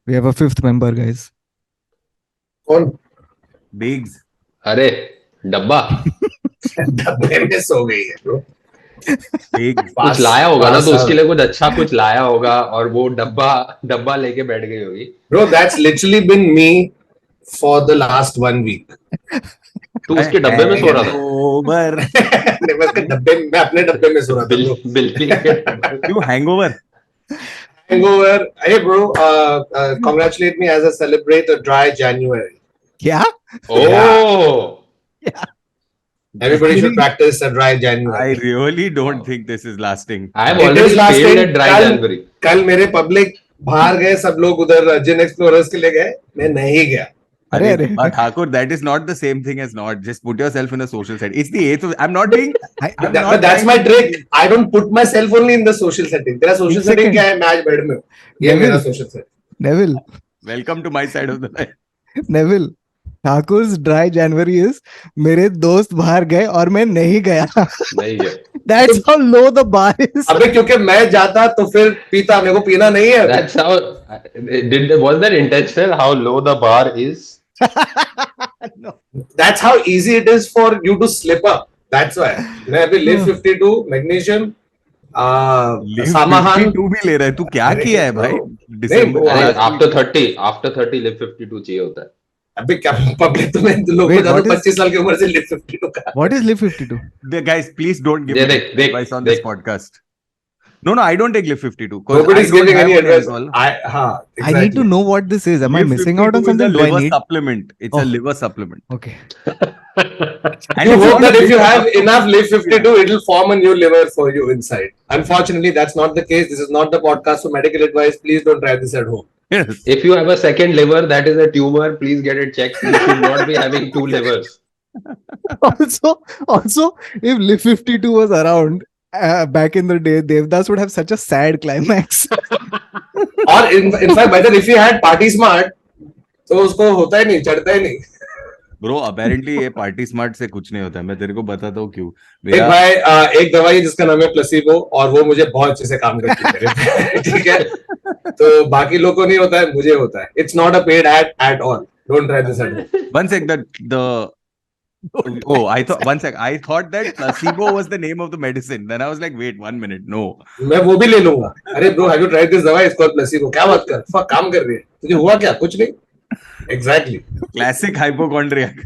We have a fifth member, guys. कौन? Biggs. अरे डब्बा डब्बे में सो गई है ब्रो. Biggs. कुछ लाया होगा ना, तो उसके लिए कुछ अच्छा कुछ लाया होगा और वो डब्बा लेके बैठ गई होगी. Bro, that's literally been me for the last 1 week. तू उसके डब्बे में सो रहा था. Hangover. मैं उसके डब्बे में, मैं अपने डब्बे में सो रहा था bro. बिल्ली के डब्बे. क्यों hangover? Hangover. Hey bro, congratulate me as I celebrate a dry January. क्या? Oh, Everybody should practice a dry I January. really don't think this is lasting. I have It already is lasting. failed at dry कल- January. कल मेरे public बाहर गए, सब लोग उधर जिन explorers के लिए गए, मैं नहीं गया. अरे. But Thakur, that is not the same thing as not. Just put yourself in a social setting. It's the 8th of, I'm not being. I'm not But that's trying my to trick. be- I don't put myself only in the social setting. तेरा social एक setting second. क्या है? मैं आज bed में हूँ. ये Neville. मेरा social setting. Neville. Welcome to my side of the line. Neville. ठाकुर's dry January is मेरे दोस्त बाहर गए और मैं नहीं गया. नहीं गया. That's how low the bar is. अबे क्योंकि मैं जाता तो फिर पीता, मेरे को पीना नहीं है. That's how. Was that intentional? How low the bar is? No. That's how easy it is for you to slip up. That's why. मैं अभी लिव 52 मैग्नीशियम Live सामाहान 52 भी ले रहा है. तू क्या अरे किया है भाई? नहीं, December. वो अरे after 30 live 52 चाहिए होता है. अबे क्या पब्लिक तुम्हें लोगों Wait, को what is- 25 साल की उम्र से लिव 52 का. What is Live 52? Guys, please don't give Yeah, me they- advice on this they- podcast. No, I don't take Live 52. 'cause Nobody I is don't giving have any any advice. alcohol. हाँ, I need to know what this is. Am I Live missing out on 52 is something? a Do I liver need? supplement. It's a Oh. liver supplement. Okay. And You it's hope not that a if you liver have supplement. enough live 52, it will form a new liver for you inside. Unfortunately, that's not the case. This is not the podcast for medical advice. Please don't try this at home. Yes. If you have a second liver that is a tumor, please get it checked. You should not be having two livers. Also, if Live 52 was around back in the day, Devdas would have such a sad climax. Or in fact, by the if you had party smart, तो उसको होता ही नहीं, चढ़ता ही नहीं. Bro, apparently ये party smart से कुछ नहीं होता है. मैं तेरे को बताता हूँ क्यों. एक भाई एक दवाई है जिसका नाम है प्लेसिबो और वो मुझे बहुत अच्छे से काम करती है मेरे पे. ठीक है, तो बाकी लोगों को नहीं होता है, मुझे होता है. It's not a paid ad at all. Don't try this at home. One sec, I thought that placebo was the name of the medicine. Then I was like, wait, 1 minute, no. मैं वो भी ले लूंगा. अरे bro, have you tried this दवाई? It's called placebo. क्या बात कर? फक, काम कर रही है. तुझे हुआ क्या? कुछ नहीं. Exactly. Classic hypochondriac.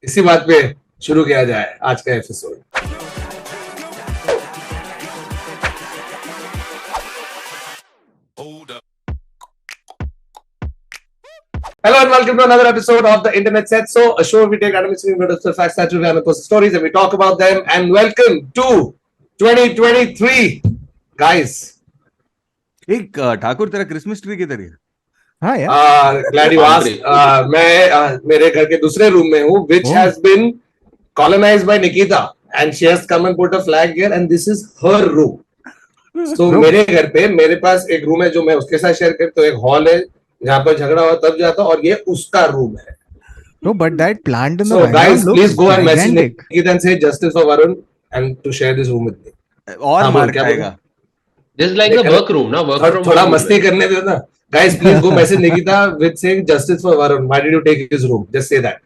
इसी बात पे शुरू किया जाए आज का episode. Hello and welcome to another episode of the Internet Set. So, a show where we take random interesting facts, statutory and post stories, and we talk about them. And welcome to 2023, guys. एक ठाकुर तेरा Christmas tree किधर है? हाँ यार. Glad you asked. मैं मेरे घर के दूसरे रूम में हूँ, which has been colonized by Nikita, and she has come and put a flag here, and this is her room. So मेरे घर पे मेरे पास एक रूम है जो मैं उसके साथ शेयर करता हूँ, एक हॉल है जहाँ पर झगड़ा हुआ तब जाता हूँ, और ये उसका रूम है. No, but that plant in the So background guys, looks please go and message gigantic. Nikita and say justice for Varun and to share this room with me. और हाँ, मार बोल, क्या खाएगा. This is like the workroom, ना? Work from थोड़ा home मस्ती करने दो ना. Guys, please go message Nikita with saying justice for Varun. Why did you take his room? Just say that.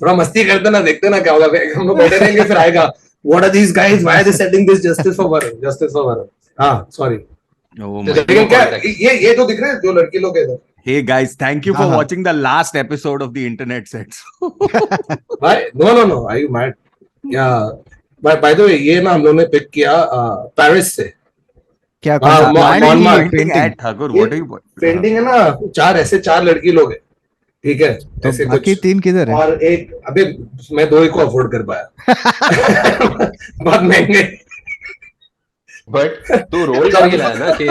थोड़ा मस्ती करते ना, देखते ना क्या होगा. हम लोग बैठे रहेंगे, फिर आएगा. What are these guys? Why are they sending this justice for Varun? Justice for Varun. हाँ, sorry. Oh my लेकिन क्या context. ये तो दिख रहे हैं जो लड़की लोग हैं इधर. Hey guys, thank you for Uh-huh. watching the last episode of the Internet Sets. Why? No. Are you mad? Yeah. By the way, ये ना हम लोगों ने पिक किया पेरिस से. क्या हाँ, कौन सा plant Mon- की Mon- Pointing painting? at Thakur, what are you? Painting है ना, चार लड़की लोग हैं. ठीक है, तो ऐसे बाकी कुछ. तीन किधर है? और एक अबे मैं दो ही को अफोर्ड कर पाया. बहुत महंगे. But तू रोल करके लाया ना कि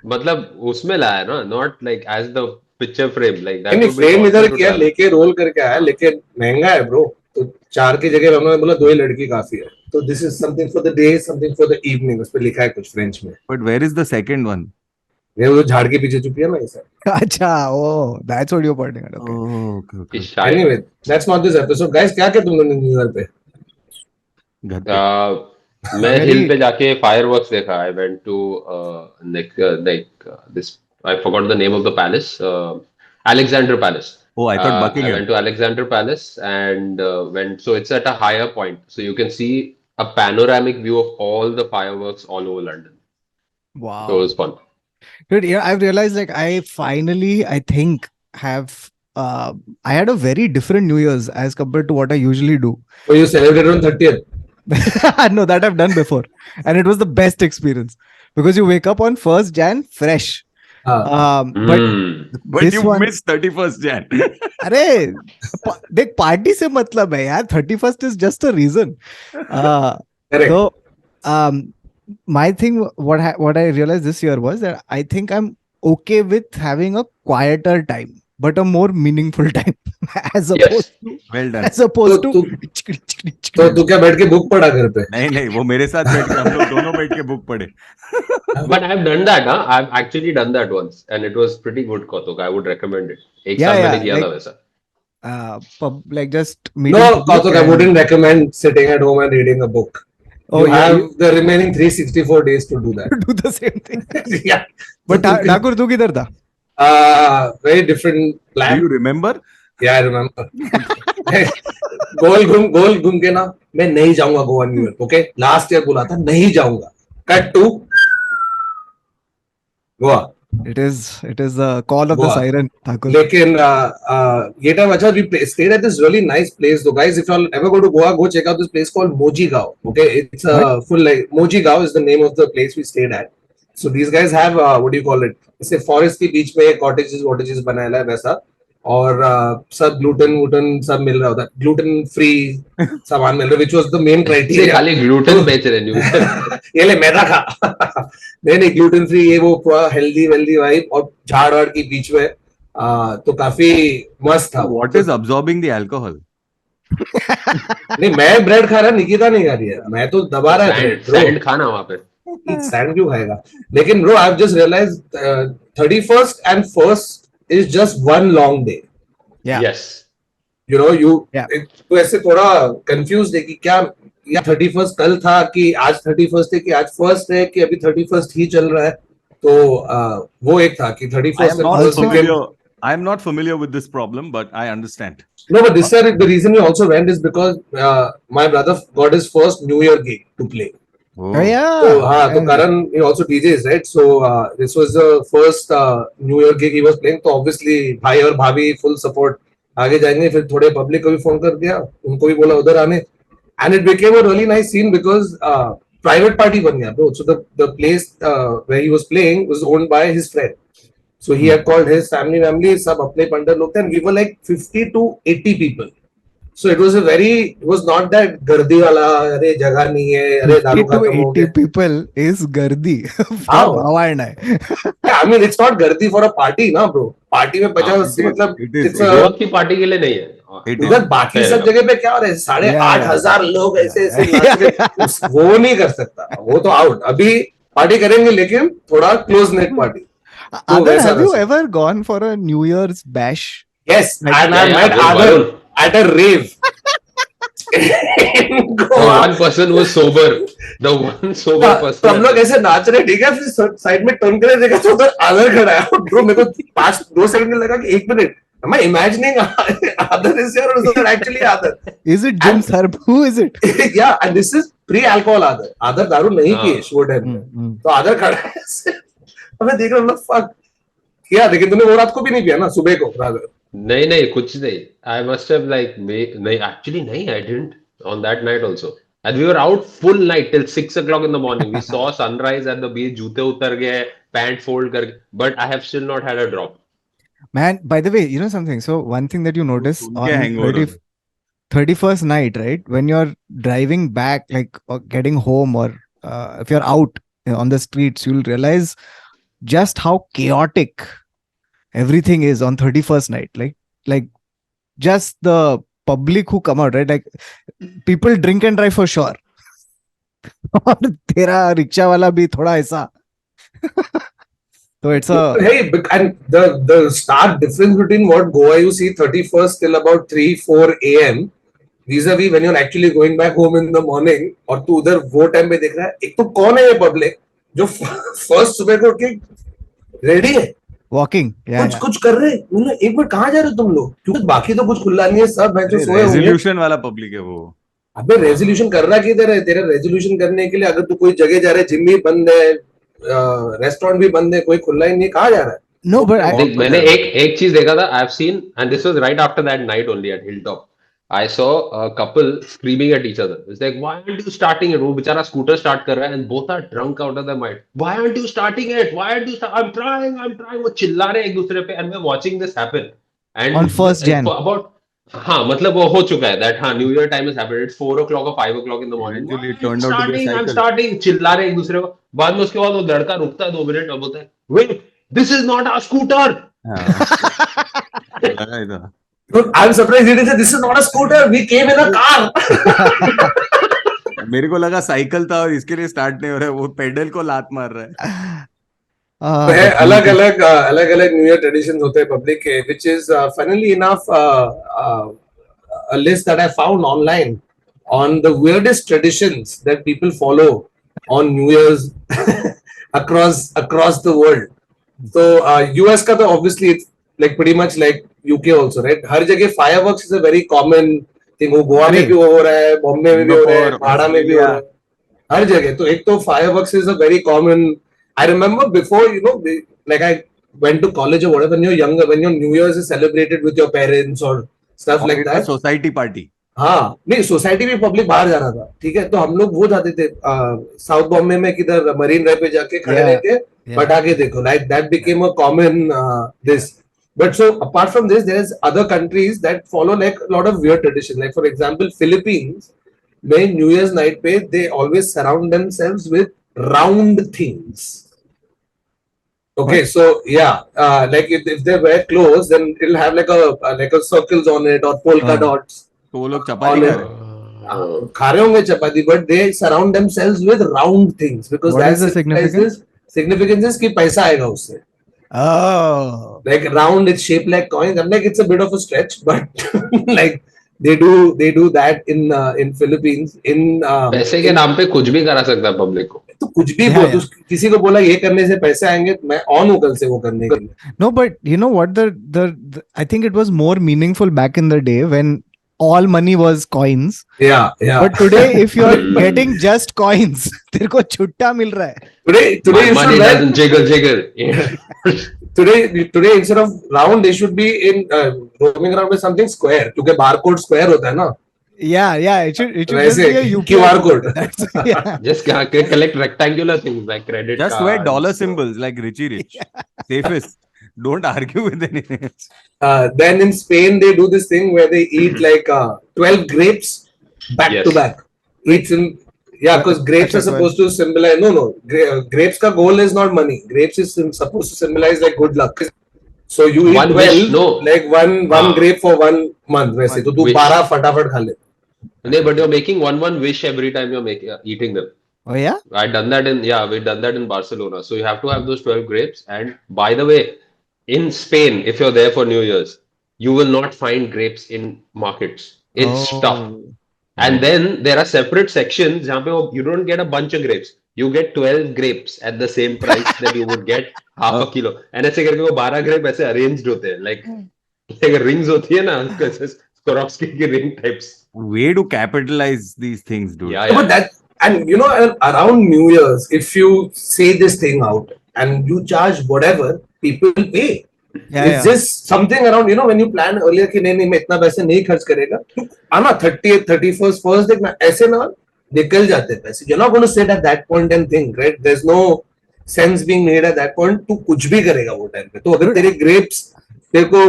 मतलब उसमें लाया ना, not like as the picture frame like that. नहीं, would be फ्रेम इधर awesome to किया, try. लेके रोल करके आया, लेकिन महंगा है ब्रो. तो चार की जगह हमने बोला दो ही लड़की काफी है. तो this is something for the day, something for the evening. उस पे लिखा है कुछ फ्रेंच में. But where is the second one? ये वो झाड़ के पीछे छुपी है ना, ये सब. अच्छा, oh, that's what you're pointing at. Okay. Oh, okay. He's shy. Anyway, that's not this episode. Guys, क्या क्या तुम लोगों ने न्यू ईयर पे? घर पे. मैं Very- हिल पे जाके fireworks देखा. I went to like this. I forgot the name of the palace. Alexandra Palace. Oh, I thought I Buckingham. went to Alexandra Palace and so it's at a higher point. So you can see a panoramic view of all the fireworks all over London. So it Wow. was fun. Dude, yeah, I've realized like I finally, I think, have I had a very different New Year's as compared to what I usually do. So you celebrated on 30th. No, that I've done before. And it was the best experience because you wake up on 1st Jan fresh. But But this you one, missed 31st Jan. अरे देख party से मतलब है यार 31st is just a reason. Correct. So my thing, what I realized this year was that I think I'm okay with having a quieter time, but a more meaningful time, as opposed to Well done. as opposed तो to. तो तू क्या बैठ के book पढ़ा घर पे? नहीं वो मेरे साथ बैठ के हम लोग दोनों बैठ के बुक पढ़े. But I've done that, huh? I've actually done that once, and it was pretty good, Kautuk. I would recommend it. एक Yeah, साल yeah, मैंने किया like- था वैसा. Like just meeting No, public Kautuk, I and- wouldn't recommend sitting at home and reading a book. Oh, You yeah, have you the remaining 364 days to do that. do the same thing. Yeah. But Thakur तू किधर था? Very different Do plan. you remember? Yeah, I remember. गोल घूम के ना मैं नहीं जाऊंगा Goa new year. Okay, last year बोला था नहीं जाऊंगा. Cut to Goa. It is the call of the Goa. siren, Thakur. लेकिन ये टाइम अच्छा we stayed at this really nice place though, guys. If you all ever go to Goa, go check out this place called Moji Gao. Okay, it's full like Moji Gao is the name of the place we stayed at. So these guys have what do you call it? जैसे forest के बीच में cottages बनाया है वैसा. और सब gluten सब मिल रहा होता है. ग्लूटेन फ्री सामान मिल रहा है, which was the main ये criteria. खाली gluten बेच रहे हैं. ये ले मैदा खा. नहीं ग्लूटेन फ्री, ये वो पूरा हेल्दी वेल्दी वाइब और झाड़ वाड़ के बीच में. तो काफी मस्त था. What is absorbing the alcohol? नहीं मैं ब्रेड खा रहा, निकिता नहीं खा रही है. मैं तो दबा रहा है सैंड खाना वहां पे. सैंड क्यों खाएगा? लेकिन bro I have just realised 31st and 1st is just one long day. Yeah. Yes. You know, Yeah. तो ऐसे थोड़ा कंफ्यूज है कि क्या या 31st कल था कि आज 31st है कि आज 1st है कि अभी 31st ही चल रहा है. तो वो एक था कि I 31st am not and 1st familiar. I am not familiar with this problem, but I understand. No, but this year the reason we also went is because my brother got his first New Year gig to play. Oh. Oh, yeah. So, so Karan, he also DJs, right? So this was the first New Year gig he was playing. So obviously, भाई और भाभी full support. आगे जाएंगे, फिर थोड़े public को भी phone कर दिया, उनको भी बोला उधर आने. And it became a really nice scene because private party बन गया, bro. So the place where he was playing was owned by his friend. So he had called his family, सब अपने पंडर लोग थे, and we were like 50 to 80 people. So it was not that गर्दी वाला, अरे जगह नहीं है, अरे दारू 50 to खत्म हो 80 गया. people is गर्दी. हाँ. भावार्ण है. Yeah, I mean it's not गर्दी for a party ना bro. पार्टी में 50-80 मतलब it is. it's a- Goa की पार्टी के लिए नहीं है. It is. उधर बाकी सब जगह पे क्या हो रहा है, 8,500 लोग ऐसे ऐसे नाच रहे. वो नहीं कर सकता, वो तो आउट. अभी पार्टी करेंगे लेकिन थोड़ा क्लोज नेट पार्टी. Aadar, वैसा have you वैसा. ever gone for a New Year's bash? Yes, and I Yeah, met with Aadar Varun. at a rave. in The Goa. one person was sober. The one sober तो person. हम लोग ऐसे नाच रहे, ठीक है, फिर साइड में टर्न करे देखा तो उधर आदर खड़ा है. ब्रो मेरे को 2 सेकंड लगा कि 1 minute, am I imagining Aadar is here or is it actually Aadar? Is it Jim Sarb? Who is it? Yeah, and this is pre-alcohol Aadar. Aadar दारू नहीं हाँ. की शो टाइम में. Hmm. तो आदर खड़ा है ऐसे. हमें देख रहे हम लोग, फक किया. लेकिन तूने वो रात को भी नहीं पिया ना, सुबह को रादर. नहीं कुछ नहीं. I must have like नहीं actually नहीं. I didn't on that night also. And we were out full night till 6 o'clock in the morning. We saw sunrise at the beach. जूते उतर गए, pant fold कर. But I have still not had a drop. Man, by the way, you know something? So one thing that you notice उनके on hangover 31st night, right? When you're driving back, like or getting home, or if you're out on the streets, you'll realize just how chaotic everything is on 31st night. Like just the public who come out, right? Like people drink and drive for sure. और तेरा rickshaw वाला भी थोड़ा ऐसा. So it's a Hey, and the stark difference between what Goa you see 31st till about 3-4 a.m. vis-a-vis when you're actually going back home in the morning, और तू उधर वो टाइम पे देख रहा है. एक तो कौन है ये पब्लिक जो फर्स्ट सुबह को उठ के रेडी है, Walking. Yeah, कुछ yeah. कुछ कर रहे, बोले एक बार कहाँ जा रहे हो तुम लोग, क्योंकि बाकी तो कुछ खुला नहीं है, सब बच्चे सोए होंगे। रेजोल्यूशन वाला पब्लिक है वो। अबे रेजोल्यूशन कर रहा किधर है? तेरा रेजोल्यूशन करने के लिए अगर तू कोई जगह जा रहा है, जिम भी बंद है, रेस्टोरेंट भी बंद है, कोई खुला ही नहीं, कहाँ जा रहा है? No, but देख मैंने एक चीज देखा था, I have seen, and this was right after that night only at hill top, I saw a couple screaming at each other, it's like why aren't you starting it, वो बेचारा scooter start कर रहा है and both are drunk out of their mind, why aren't you starting it, why aren't you, I am trying, वो चिल्ला रहे हैं एक दूसरे पे, and we are watching this happen on and 1st Jan. About, हाँ मतलब वो हो चुका है दैट, हाँ new year time is happened, it's 4 o'clock or 5 o'clock in the morning, Eventually it turned out to be a I am cycle. Starting, चिल्ला रहे एक दूसरे को, बाद में उसके बाद वो लड़का रुकता है 2 मिनट और बोलता है wait this is not our scooter. लगा इधर। Dude, I'm surprised he didn't say this is not a scooter, we came in a car. मेरे को लगा साइकिल था और इसके लिए स्टार्ट नहीं हो रहा है, वो पेडल को लात मार रहा है। अलग अलग न्यू ईयर ट्रेडिशंस होते हैं पब्लिक के, which is funnily enough a list that I found online on the weirdest traditions that people follow on New Year's across the world. So US का तो obviously it's like pretty much like UK also, right? हर जगह fireworks is a very common thing. वो गोवा में भी हो रहा है, बॉम्बे में भी हो रहा है, भाड़ा में भी हो रहा है, हर जगह। तो एक तो fireworks is a very common. I remember before, like I went to college or whatever, when you're younger, when your New Year's is celebrated with your parents or stuff like that. Society party. हाँ, नहीं society में public बाहर जा रहा था, ठीक है, तो हम लोग वो जाते थे साउथ बॉम्बे में किधर मरीन ड्राइव पे जाके खड़े रह के पटाखे देखो, like that became a common this. But so apart from this, there is other countries that follow like a lot of weird tradition. Like for example, Philippines, where New Year's night पे they always surround themselves with round things. Okay, so yeah, like if they wear clothes, then it'll have like a circles on it or polka dots. तो वो लोग चपाती खा रहे खा रहे होंगे चपाती, but they surround themselves with round things because What is that's the significance? Significance is कि पैसा आएगा उससे. Oh. Like round, it's shaped like coins. I'm like it's a bit of a stretch, but like they do that in Philippines. पैसे के नाम पे कुछ भी करा सकता है पब्लिक को, तो कुछ भी बोल, तू किसी को बोला ये करने से पैसे आएंगे, मैं ऑन हूं कल से वो करने के लिए. No, but you know what, the I think it was more meaningful back in the day when all money was coins. Yeah. But today if you're getting just coins, तेरे को छुट्टा मिल रहा है. Today you money should doesn't jiggle. Yeah. today instead of round they should be in roaming around with something square, क्योंकि barcode square होता है ना. Yeah, it should just वैसे be a UPI QR code. That's, yeah. Just collect rectangular things like credit Just cards. wear dollar symbols like Richie Rich. Safest. Don't argue with anything. Then in Spain they do this thing where they eat like 12 grapes back to back. Because grapes are supposed to symbolize grapes ka goal is not money. Grapes is supposed to symbolize like good luck. So you eat 12 like one grape for 1 month. वैसे तो तू 12 फटाफट खा ले. No, but you're making one wish every time you're eating them. Oh yeah? we've done that in Barcelona. So you have to have those 12 grapes. And by the way, in Spain, if you're there for New Year's, you will not find grapes in markets. It's tough. And then there are separate sections जहाँ पे you don't get a bunch of grapes. You get 12 grapes at the same price that you would get half a kilo. And ऐसे करके वो 12 grep ऐसे arranged होते हैं. Like rings होती है ना, Swarovski की ring types. Way to capitalize these things, dude. Yeah. But that, and around New Year's, if you say this thing out and you charge whatever, people pay. It's just something around, when you plan earlier कि नहीं मैं इतना पैसे नहीं खर्च करेगा, तो आना 30th, 31st, first day ऐसे ना निकल जाते हैं पैसे. You're not going to sit at that point and think, right? There's no sense being made at that point. तू कुछ भी करेगा वो टाइम पे. तो अगर तेरे grapes तेरे को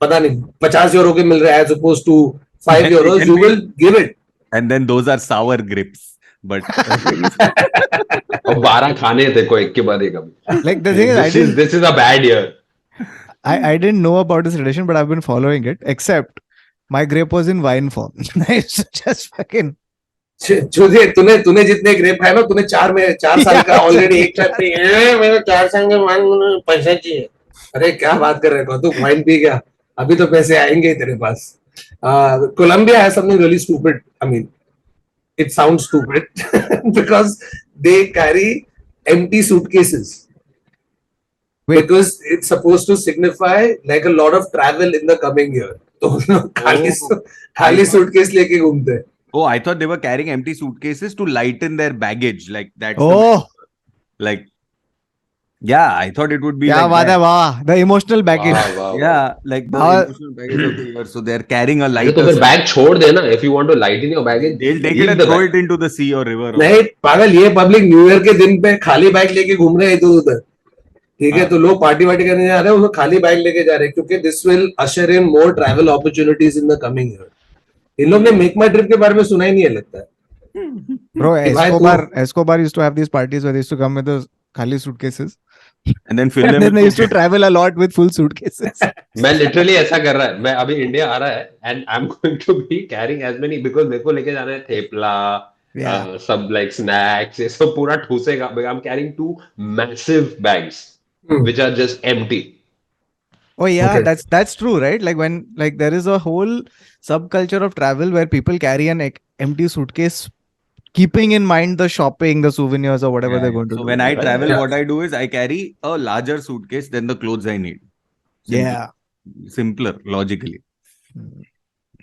पता नहीं 50 euro के मिल रहे हैं as opposed to 5 euros, you will give it. And then those are sour grapes. But 12 खाने थे को एक के बाद एक अभी. Like the thing is, this is a bad year. I didn't know about this tradition, but I've been following it. Except my grape was in wine form. I used to just fucking. तूने जितने grep खाए ना, तूने 4 साल का already एक साथ P. मेरे 4 साल के वाइन पैसे चाहिए. अरे क्या बात कर रहे हो, तू वाइन पी गया, अभी तो पैसे आएंगे तेरे पास. Colombia has something really stupid. I mean, it sounds stupid because they carry empty suitcases. Wait. because it's supposed to signify like a lot of travel in the coming year. तो उन लोग खाली सूटकेस लेके घूमते हैं. Oh, I thought they were carrying empty suitcases to lighten their baggage. Like that's Oh, like, yeah, I thought it would be क्या like बात है, that. वाह, the emotional baggage. Wow, wow, wow. Yeah, like the Wow. emotional baggage of the year. So they're carrying a अरे lighter. तो फिर bag छोड़ देना. If you want to lighten your baggage, They'll take it leave and the throw bag. it into the sea or river. नहीं पागल, ये public new year के दिन पे खाली बैग लेके घूम रहे हैं इधर उधर. ठीक है, हाँ. तो लोग पार्टी वार्टी करने जा रहे हैं, वो खाली बैग लेके जा रहे हैं क्योंकि this will usher in more travel opportunities in the coming year. इन लोग ने मेक माई ट्रिप के बारे में सुना ही नहीं है लगता है. Bro, कि भाई Escobar used to have these parties where they used to come with those khali suitcases. And then fill And them then they with used to travel a lot with full suitcases. मैं literally ऐसा कर रहा है. मैं अभी India आ रहा है and I am going to be carrying as many because मेरे को लेके जाना है थेपला, Yeah. सब लाइक स्नैक्स, ये सब पूरा ठूसेगा. I am carrying 2 massive bags which are just empty. Oh yeah, Okay. that's true, right? Like when like there is a whole subculture of travel where people carry an empty suitcase, keeping in mind the shopping, the souvenirs, or whatever they're going to So do. when I right? travel, Yeah. what I do is I carry a larger suitcase than the clothes I need. Yeah. Simpler, logically.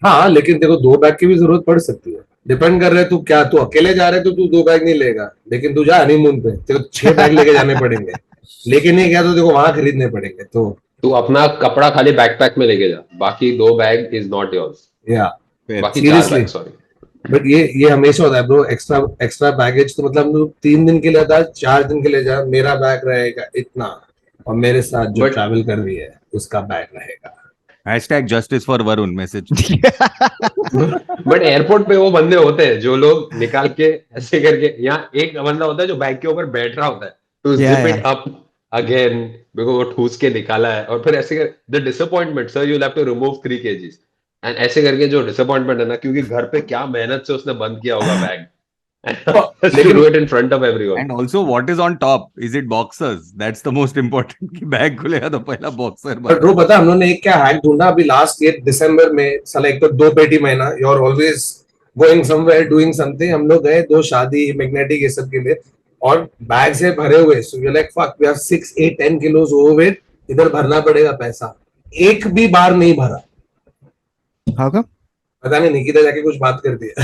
हाँ, लेकिन देखो 2 bag की भी जरूरत पड़ सकती है. Depend कर रहे है तू क्या, तू अकेले जा रहे है तो तू 2 बैग नहीं लेगा, लेकिन तू जा हनीमून पे तेरे को 6 बैग लेके जाने पड़ेंगे. लेकिन नहीं गया तो देखो वहां खरीदने पड़ेंगे. तो तू अपना कपड़ा खाली बैकपैक में लेके जा, बाकी 2 बैग इज नॉट योर्स. या बाकी 4 Seriously. Bag, sorry. बट ये हमेशा होता है ब्रो. एक्स्ट्रा बैगेज तो मतलब हम लोग 3 दिन के लिए आता है, 4 दिन के लिए जा, मेरा बैग रहेगा इतना और मेरे साथ जो But- ट्रैवल कर रही है उसका बैग रहेगा. Hashtag justice for Varun message. But airport पे वो बंदे होते हैं जो लोग निकाल के ऐसे करके, यहाँ एक बंदा होता है जो बैग के ऊपर बैठ रहा होता है to Yeah, zip it yeah. Up again because वो ठूस के निकाला है. और फिर ऐसे कर the disappointment, sir you have to remove 3 kgs and ऐसे करके जो डिसअपॉइंटमेंट है ना, क्योंकि घर पे क्या मेहनत से उसने बंद किया होगा बैग, लेकिन- do it in front of everyone. And also, what is on top? Is it boxers? That's the most important. कि bag खुलेगा तो पहला boxer बट ब्रो पता है हम लोगों ने एक क्या हैक ढूंढा अभी लास्ट ईयर दिसंबर में. साला एक तो 2 पेटी महीना, you are always going somewhere doing something. हम लोग गए 2 शादी मैग्नेटिक ये सब के लिए और बैग से भरे हुए. So you like fuck, we have 6 8 10 kilos overweight. इधर भरना पड़ेगा पैसा. एक भी बार नहीं भरा. How come? पता नहीं, निकिता जाके कुछ बात कर दिया.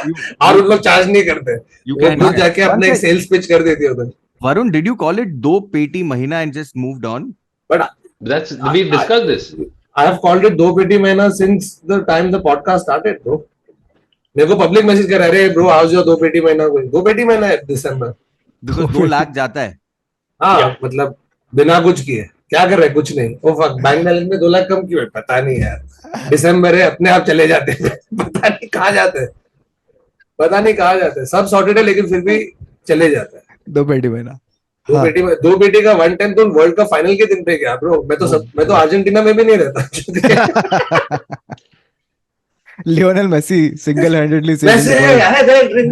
You, और उन लोग चार्ज नहीं करते. you वो can. खुद जाके अपने सेल्स पिच कर देती है उधर. Varun, did you call it दो पेटी महीना and just moved on? But That's we discussed this. I have called it 2 पेटी महीना since the time the podcast started, bro. मेरे को पब्लिक मैसेज कर रहे हैं, ब्रो हाउस योर 2 पेटी महीना. 2 पेटी महीना है दिसंबर. Because 2 lakh जाता है. हाँ मतलब बिना कुछ किए क्या कर रहे हैं, कुछ नहीं. ओ फक, बैंक बैलेंस में 2 लाख कम क्यों है पता नहीं यार. दिसंबर है, अपने आप चले जाते हैं. पता नहीं कहाँ जाते हैं, पता नहीं कहाँ जाते हैं. सब सॉर्टेड है लेकिन फिर भी चले जाते हैं. 2 पेटी महीना. 2 पेटी का 1/10 तो वर्ल्ड कप फाइनल के दिन पे गया ब्रो. मैं तो अर्जेंटीना में भी नहीं रहता. Lionel Messi single-handedly saving वैसे the world. यार ड्रिंक.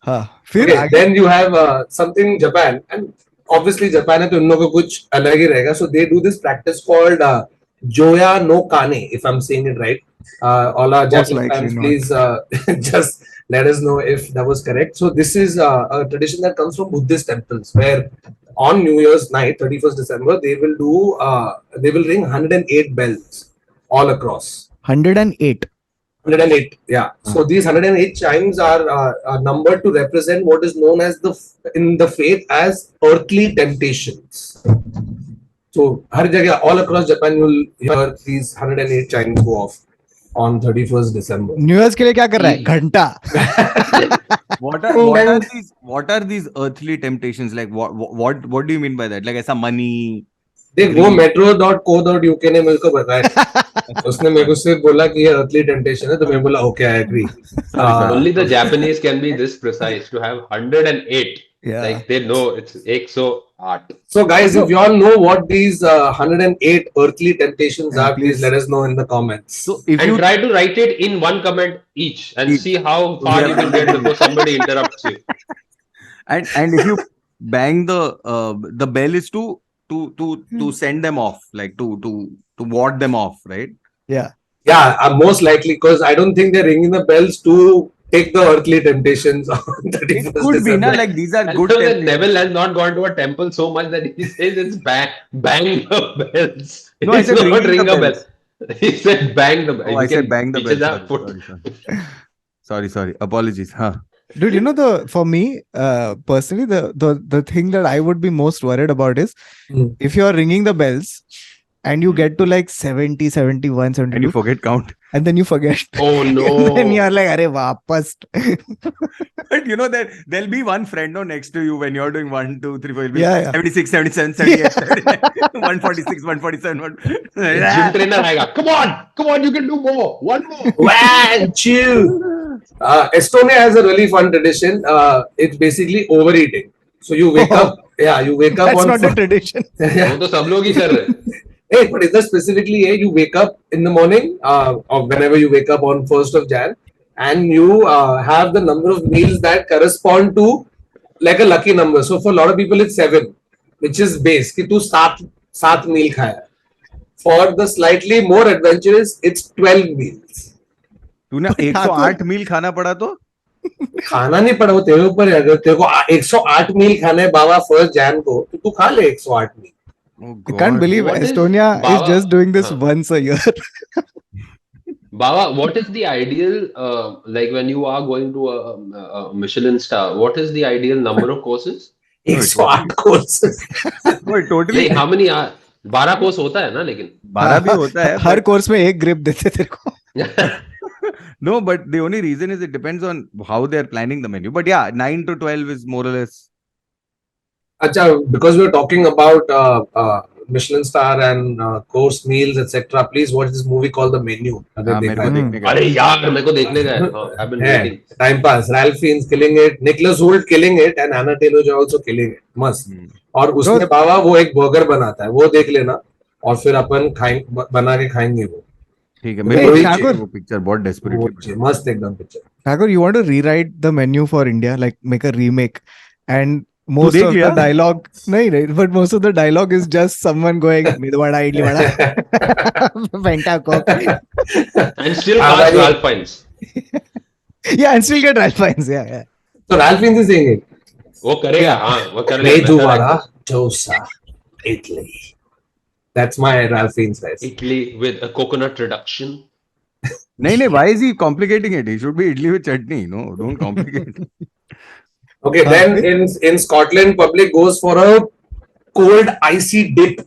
हाँ, फिर Okay, आगे. then you have something Japan, and obviously Japan है तो इन लोगों को कुछ अलग ही रहेगा. So they do this practice called Joya no Kane, if I'm saying it right. All our Most Japanese likely fans, not. please just let us know if that was correct. So this is a tradition that comes from Buddhist temples, where on New Year's night, 31st December, they will ring 108 bells all across. 108. 108, yeah. So these 108 chimes are numbered to represent what is known as in the faith as earthly temptations. So हर जगह all across Japan you'll hear these 108 chimes go off on 31st December. New Year's के लिए क्या कर रहा है? घंटा. What are these earthly temptations? Like what do you mean by that? Like ऐसा money? देख वो metro.co.uk ने मेरे को बताया. उसने मेरे को सिर्फ बोला कि ये earthly temptation है, तो मैं बोला okay, I agree. Only the Japanese can be this precise to have 108. Yeah. Like they know it's 108. So guys, if you all know what these 108 earthly temptations Yeah, are, please please. let us know in the comments. So if And you try to write it in one comment each and see how far you can get before somebody interrupts you. and if you bang the bell is to send them off, like to ward them off, right? Yeah. Yeah, most likely, because I don't think they're ringing the bells to take the earthly temptations on It 31st could be, December. na, like these are And good so that temptations. Neville has not gone to a temple so much that he says it's bang the bells. No, I It's said not ringing the ring a bell. bells. He said bang the bell. Oh, We I said can bang the picture bell. that foot. Sorry. Apologies. Huh. Dude, for me, personally, the thing that I would be most worried about is Hmm. if you're ringing the bells and you get to like 70, 71, And 72, you forget count. and then you forget. Oh And then no. you're like, Arey, vapas. But you know that there'll be one friend next to you when you're doing 1, 2, 3, 4. It'll be Yeah. 76, 77, 78, 79, 146, 147. Gym trainer आएगा. Come on, you can do more. One more. One, two. Estonia has a really fun tradition. It's basically overeating. So you wake up. Yeah, you wake up That's on. not a tradition. वो तो सब लोग ही कर रहे हैं. Hey, but is that specifically you wake up in the morning or whenever you wake up on 1st of Jan and you have the number of meals that correspond to like a lucky number. So for a lot of people it's 7, which is base कि तू सात meal खाया. For the slightly more adventurous, it's 12 meals. तूने 108 मील खाना पड़ा तो खाना नहीं पड़ा, वो तेरे ऊपर है. अगर तेरे को 108 मील खाना है बाबा 1st Jan को तो तू खा ले 108 मील. Oh, I can't believe What is Estonia is Baba? just doing this Huh. once a year. Baba, what is the ideal, like when you are going to a Michelin star, what is the ideal number of courses? 108 courses. No, it totally. Like how many are 12 course होता है ना लेकिन 12 भी होता है. हर but- course में एक grip देते तेरे को. No, but the only reason is it depends on how they're planning the menu. But yeah, 9 to 12 is more or less. Acha, because we're talking about Michelin star and course meals, etc. Please watch this movie called The Menu. अगर हाँ, मेरे देखा को है. देखने का. अरे यार मेरे को देखने का है. हाँ, I've been है. waiting. Time pass. Ralph Fiennes killing it. Nicholas Hoult killing it. And Anna Taylor-Joy also killing it. Must. और उसमें बाबा वो एक बर्गर बनाता है. वो देख लेना. और फिर अपन बना के खाएंगे वो. ठीक है. Hey, मेरे को Thakur. चाहिए वो पिक्चर बहुत desperately. मस्त एकदम picture. Thakur, you want to rewrite the menu for India, like make a remake, and most देख of लिया? the dialogue, no, but most of the dialogue is just someone going, "Medu vada, idli vada, Fanta Coke." And still हाँ, cast भाई. Ralph Fiennes. Yeah, and still get Ralph Fiennes. Yeah. So Ralph Fiennes is saying it. वो करेगा. हाँ, वो कर लेगा. Medu Method vada, acting. dosa, Italy. That's my Ralph Fiennes guys. Italy with a coconut reduction. नहीं, why is he complicating it? He should be idli with chutney. No, don't complicate. Okay, then in Scotland, public goes for a cold icy dip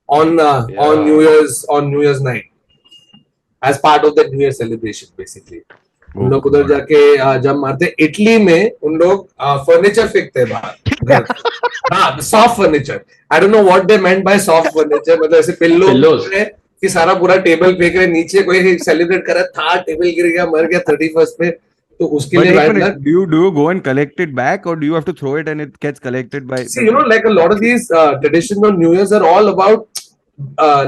on New Year's night as part of the New Year celebration, basically. उन लोग उधर जाके जब मारते. Italy में उन लोग furniture फेंकते हैं बाहर. हाँ, soft furniture. I don't know what they meant by soft furniture. मतलब ऐसे Pillows. कि सारा पूरा टेबल फेंक रहे नीचे. कोई सेलिब्रेट कर रहा था, टेबल गिर गया, मर गया 31st पे. तो उसके But लिए एक bad minute, luck. do you go and collect it back, or do you have to throw it and it gets collected by? See, like a lot of these traditions on New Year's are all about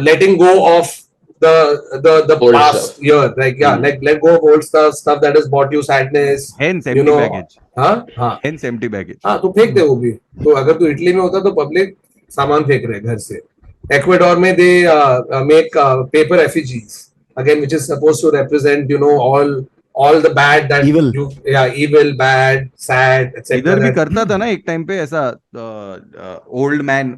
letting go of the Old past stuff. year. Like like let go of old stuff that has brought you sadness. Hence empty baggage. हाँ. Hence empty baggage. हाँ, तो फेंक दे वो भी. तो अगर तू Italy में होता तो पब्लिक सामान फेंक रहे घर से. Ecuador में they make paper effigies again, which is supposed to represent all the bad that Evil. evil, bad, sad, etc. इधर भी करता था ना एक टाइम पे ऐसा old man,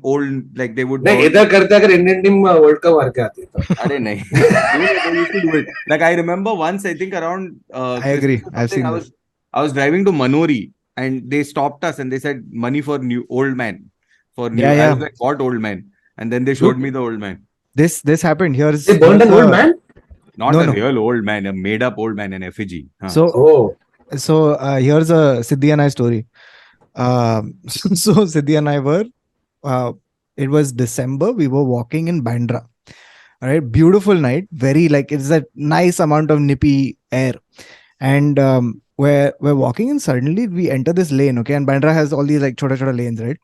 like they would. नहीं, इधर करते अगर इंडियन टीम वर्ल्ड कप हार के आती है. अरे नहीं. They used to do it. Like I remember once, I think around. I agree. I've seen that. I was driving to Manori and they stopped us and they said money for new old man. For new. Yeah. I was like, what old man? And then they showed me the old man. This happened. Here's They burned an old man. Not No, a no. real old man, a made up old man, an effigy. Huh. So here's a Sidhi and I story. So Sidhi and I were, it was December. We were walking in Bandra. All right, beautiful night. Very like it's a nice amount of nippy air, and we're walking and suddenly we enter this lane. Okay, and Bandra has all these like chota lanes, right?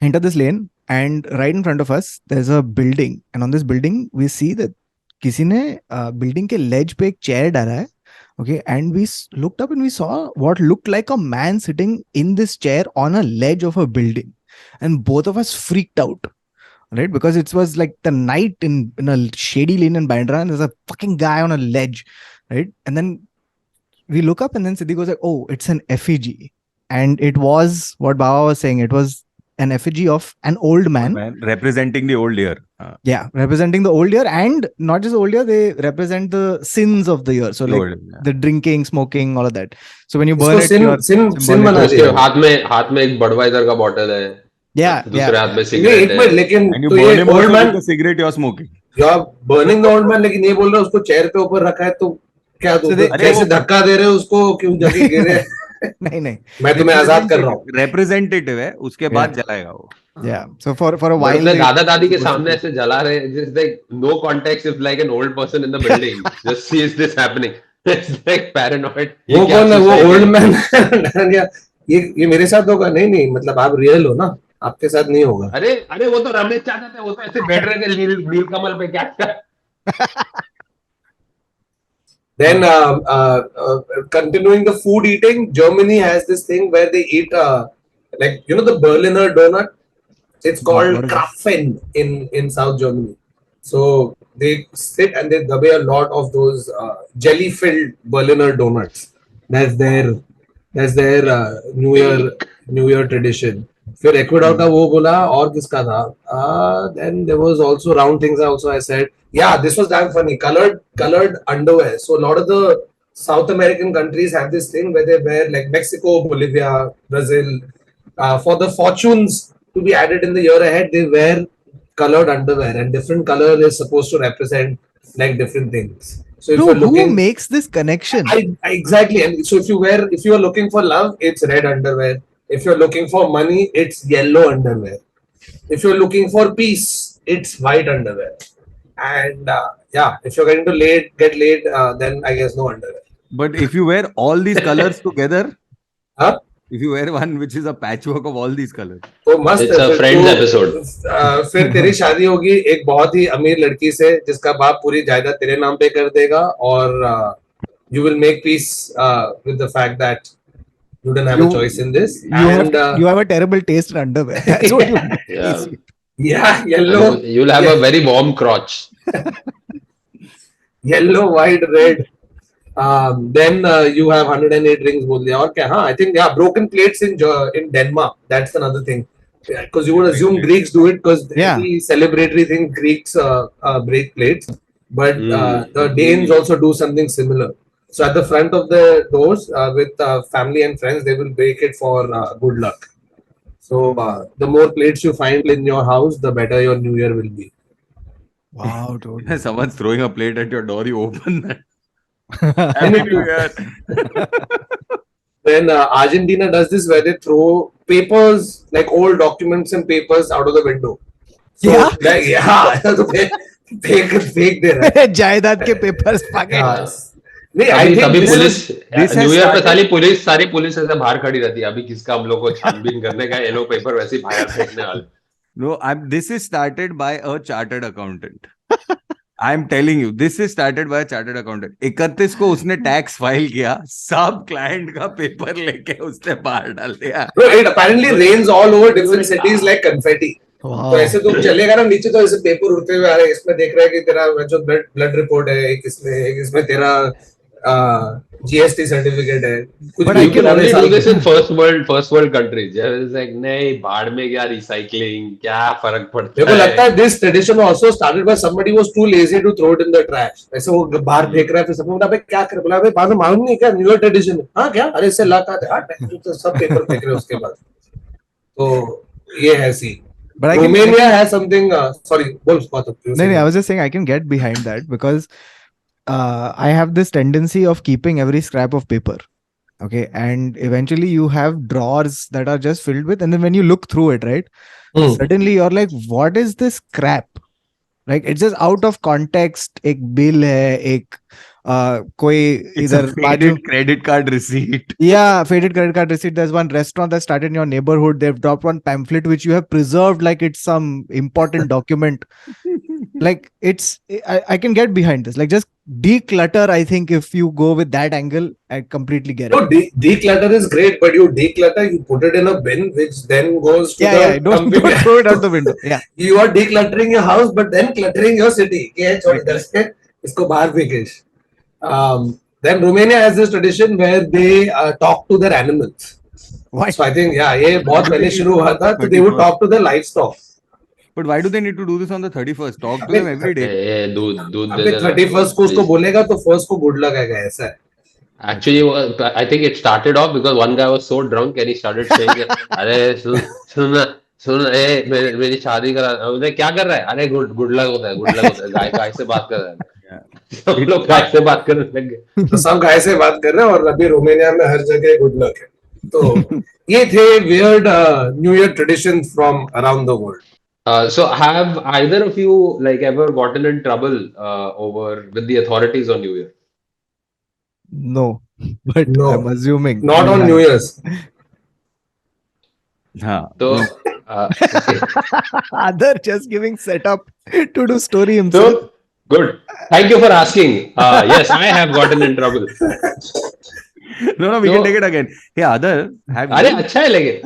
Enter this lane, and right in front of us there's a building, and on this building we see that किसी ने building के लेज पे एक chair डाला है. Okay, and we looked up and we saw what looked like a man sitting in this chair on a ledge of a building, and both of us freaked out, right? Because it was like the night in a shady lane in Bandra, and there's a fucking guy on a ledge, right? And then we look up and then Sidhi goes like, oh, it's an effigy. And it was what Baba was saying. It was an effigy of an old man. Representing the old year. Yeah, representing the old year, and not just the old year, they represent the sins of the year. So like the drinking, smoking, all of that. So when you burn it, you're sin बना उसके हाथ में एक Budweiser का bottle है. दूसरे हाथ में सिगरेट है. लेकिन And you तो burn ये him old also man, with the cigarette you're smoking. you are burning the old man, लेकिन ये बोल रहे हो उसको चेयर पे ऊपर रखा है तो क्या दो कैसे धक्का दे रहे हो उसको, क्यों जगह गिरे? नहीं मैं तुम्हें आजाद कर रहा हूँ. Representative है, उसके बाद जलाएगा वो. Yeah, so for a while मतलब दादा दादी के सामने ऐसे जला रहे हैं. Just like no context, if like an old person in the building just sees this happening. It's like paranoid. वो कौन है? वो ओल्ड मैन. ये मेरे साथ होगा? नहीं, मतलब आप रियल हो ना, आपके साथ नहीं होगा. अरे वो तो रमेश चाचा थे, वो तो ऐसे बैठ रहे थे नीलकमल पे. क्या Then continuing the food eating, Germany has this thing where they eat like the Berliner donut. It's called Krapfen in South Germany. So they sit and they dabbe a lot of those jelly-filled Berliner donuts. That's their New Year tradition. फिर Ecuador का वो बोला, और किसका था? Then there was also round things. I said, yeah, this was damn funny. Colored underwear. So a lot of the South American countries have this thing where they wear, like Mexico, Bolivia, Brazil, for the fortunes to be added in the year ahead, they wear colored underwear, and different color is supposed to represent like different things. So if you're looking, who makes this connection? Exactly. And so if you are looking for love, it's red underwear. If you're looking for money, it's yellow underwear. If you're looking for peace, it's white underwear. And if you're going to get laid, then I guess no underwear. But if you wear all these colors together, huh? If you wear one which is a patchwork of all these colors, तो मस्त. It's a Friends episode. फिर तेरी शादी होगी एक बहुत ही अमीर लड़की से जिसका बाप पूरी जायदाद तेरे नाम पे कर देगा, और you will make peace with the fact that you didn't have a choice in this. You have a terrible taste in underwear. That's what you yeah, yellow. You'll have a very warm crotch. Yellow, white, red. Then you have 108 rings. बोल दिया. और क्या? हाँ, I think broken plates in Denmark. That's another thing. Because you would assume Greeks do it because every celebratory thing Greeks break plates, but the Danes also do something similar. So at the front of the doors with family and friends, they will break it for good luck. So the more plates you find in your house, the better your New Year will be. Wow, dude. Someone's throwing a plate at your door, you open that. Happy New Year. Then Argentina does this where they throw papers, like old documents and papers, out of the window. So, fake दे रहा है. जायदाद के papers नहीं, I think अभी police new year पे सारी police ऐसे बाहर खड़ी रहती है. अभी किसका हम लोग को छानबीन करने का येलो पेपर वैसे बाहर फेंकने वाले. No, this is started by a chartered accountant. I'm telling you, this is started by a chartered accountant. 31 को उसने टैक्स फाइल किया, सब क्लाइंट का पेपर लेके उसने बाहर डाल दिया. Bro, it apparently rains all over different cities like confetti. तो ऐसे तुम चलेगा ना नीचे तो ऐसे पेपर उड़ते हुए आ रहे हैं. इसमें देख रहा है कि तेरा जो ब्लड रिपोर्ट है, एक इसमें तेरा GST सर्टिफिकेट है. But I can only do this in first world countries. It's like नहीं, भाड़ में क्या recycling, क्या फर्क पड़ता है. मेरे को लगता है this tradition also started by somebody who was too lazy to throw it in the trash. ऐसे वो बाहर फेंक रहा है, फिर सब बोला भाई क्या कर, बोला भाई बाद में मालूम नहीं क्या न्यू ईयर ट्रेडिशन है. हाँ क्या, अरे इससे लाता है. तो सब पेपर फेंक रहे हैं उसके बाद. तो ये है सी. But Romania has something. Sorry, I was just saying I can get behind that because I have this tendency of keeping every scrap of paper. Okay, and eventually you have drawers that are just filled with, and then when you look through it, right, suddenly you're like, what is this crap? Like it's just out of context. एक bill है, एक कोई इधर faded credit card receipt. Yeah, faded credit card receipt. There's one restaurant that started in your neighborhood. They've dropped one pamphlet which you have preserved like it's some important document. Like I can get behind this. Like just declutter. I think if you go with that angle, I completely get it. No, declutter is great, but you declutter, you put it in a bin, which then goes to the don't throw it out the window. Yeah, you are decluttering your house, but then cluttering your city. इसको बाहर फेंकिश. Then Romania has this tradition where they talk to their animals. What? So I think ये Why बहुत do they पहले need शुरू to हुआ do था. this So they would 31st? talk to their livestock. But why do they need to do this on the 31st? Talk to अबे them every day. दूध दूध दे अबे देना 31st को उसको please. बोलेगा तो first को गुड लक आएगा ऐसा है. Actually, I think it started off because one guy was so drunk and he started saying, "अरे सुन मेरी शादी करा." बोले क्या कर रहा है? अरे गुड लक होता है, गुड लक होता है. गाय से बात कर रहा है. Yeah. सब लोग गाय से बात करने लग गए. तो सब गाय से बात कर रहे हैं और अभी रोमानिया में हर जगह गुड लक है. तो ये थे weird New Year traditions from around the world. So have either of you like ever gotten in trouble over with the authorities on New Year? No, but No. I'm assuming Not you on have. New Year's. हाँ. So okay. Aadar just giving setup to do story himself. So good. Thank you for asking. Yes, I have gotten in trouble. No, we So- can take it again. Hey, Aadar, have अरे you? अच्छा है लेकिन.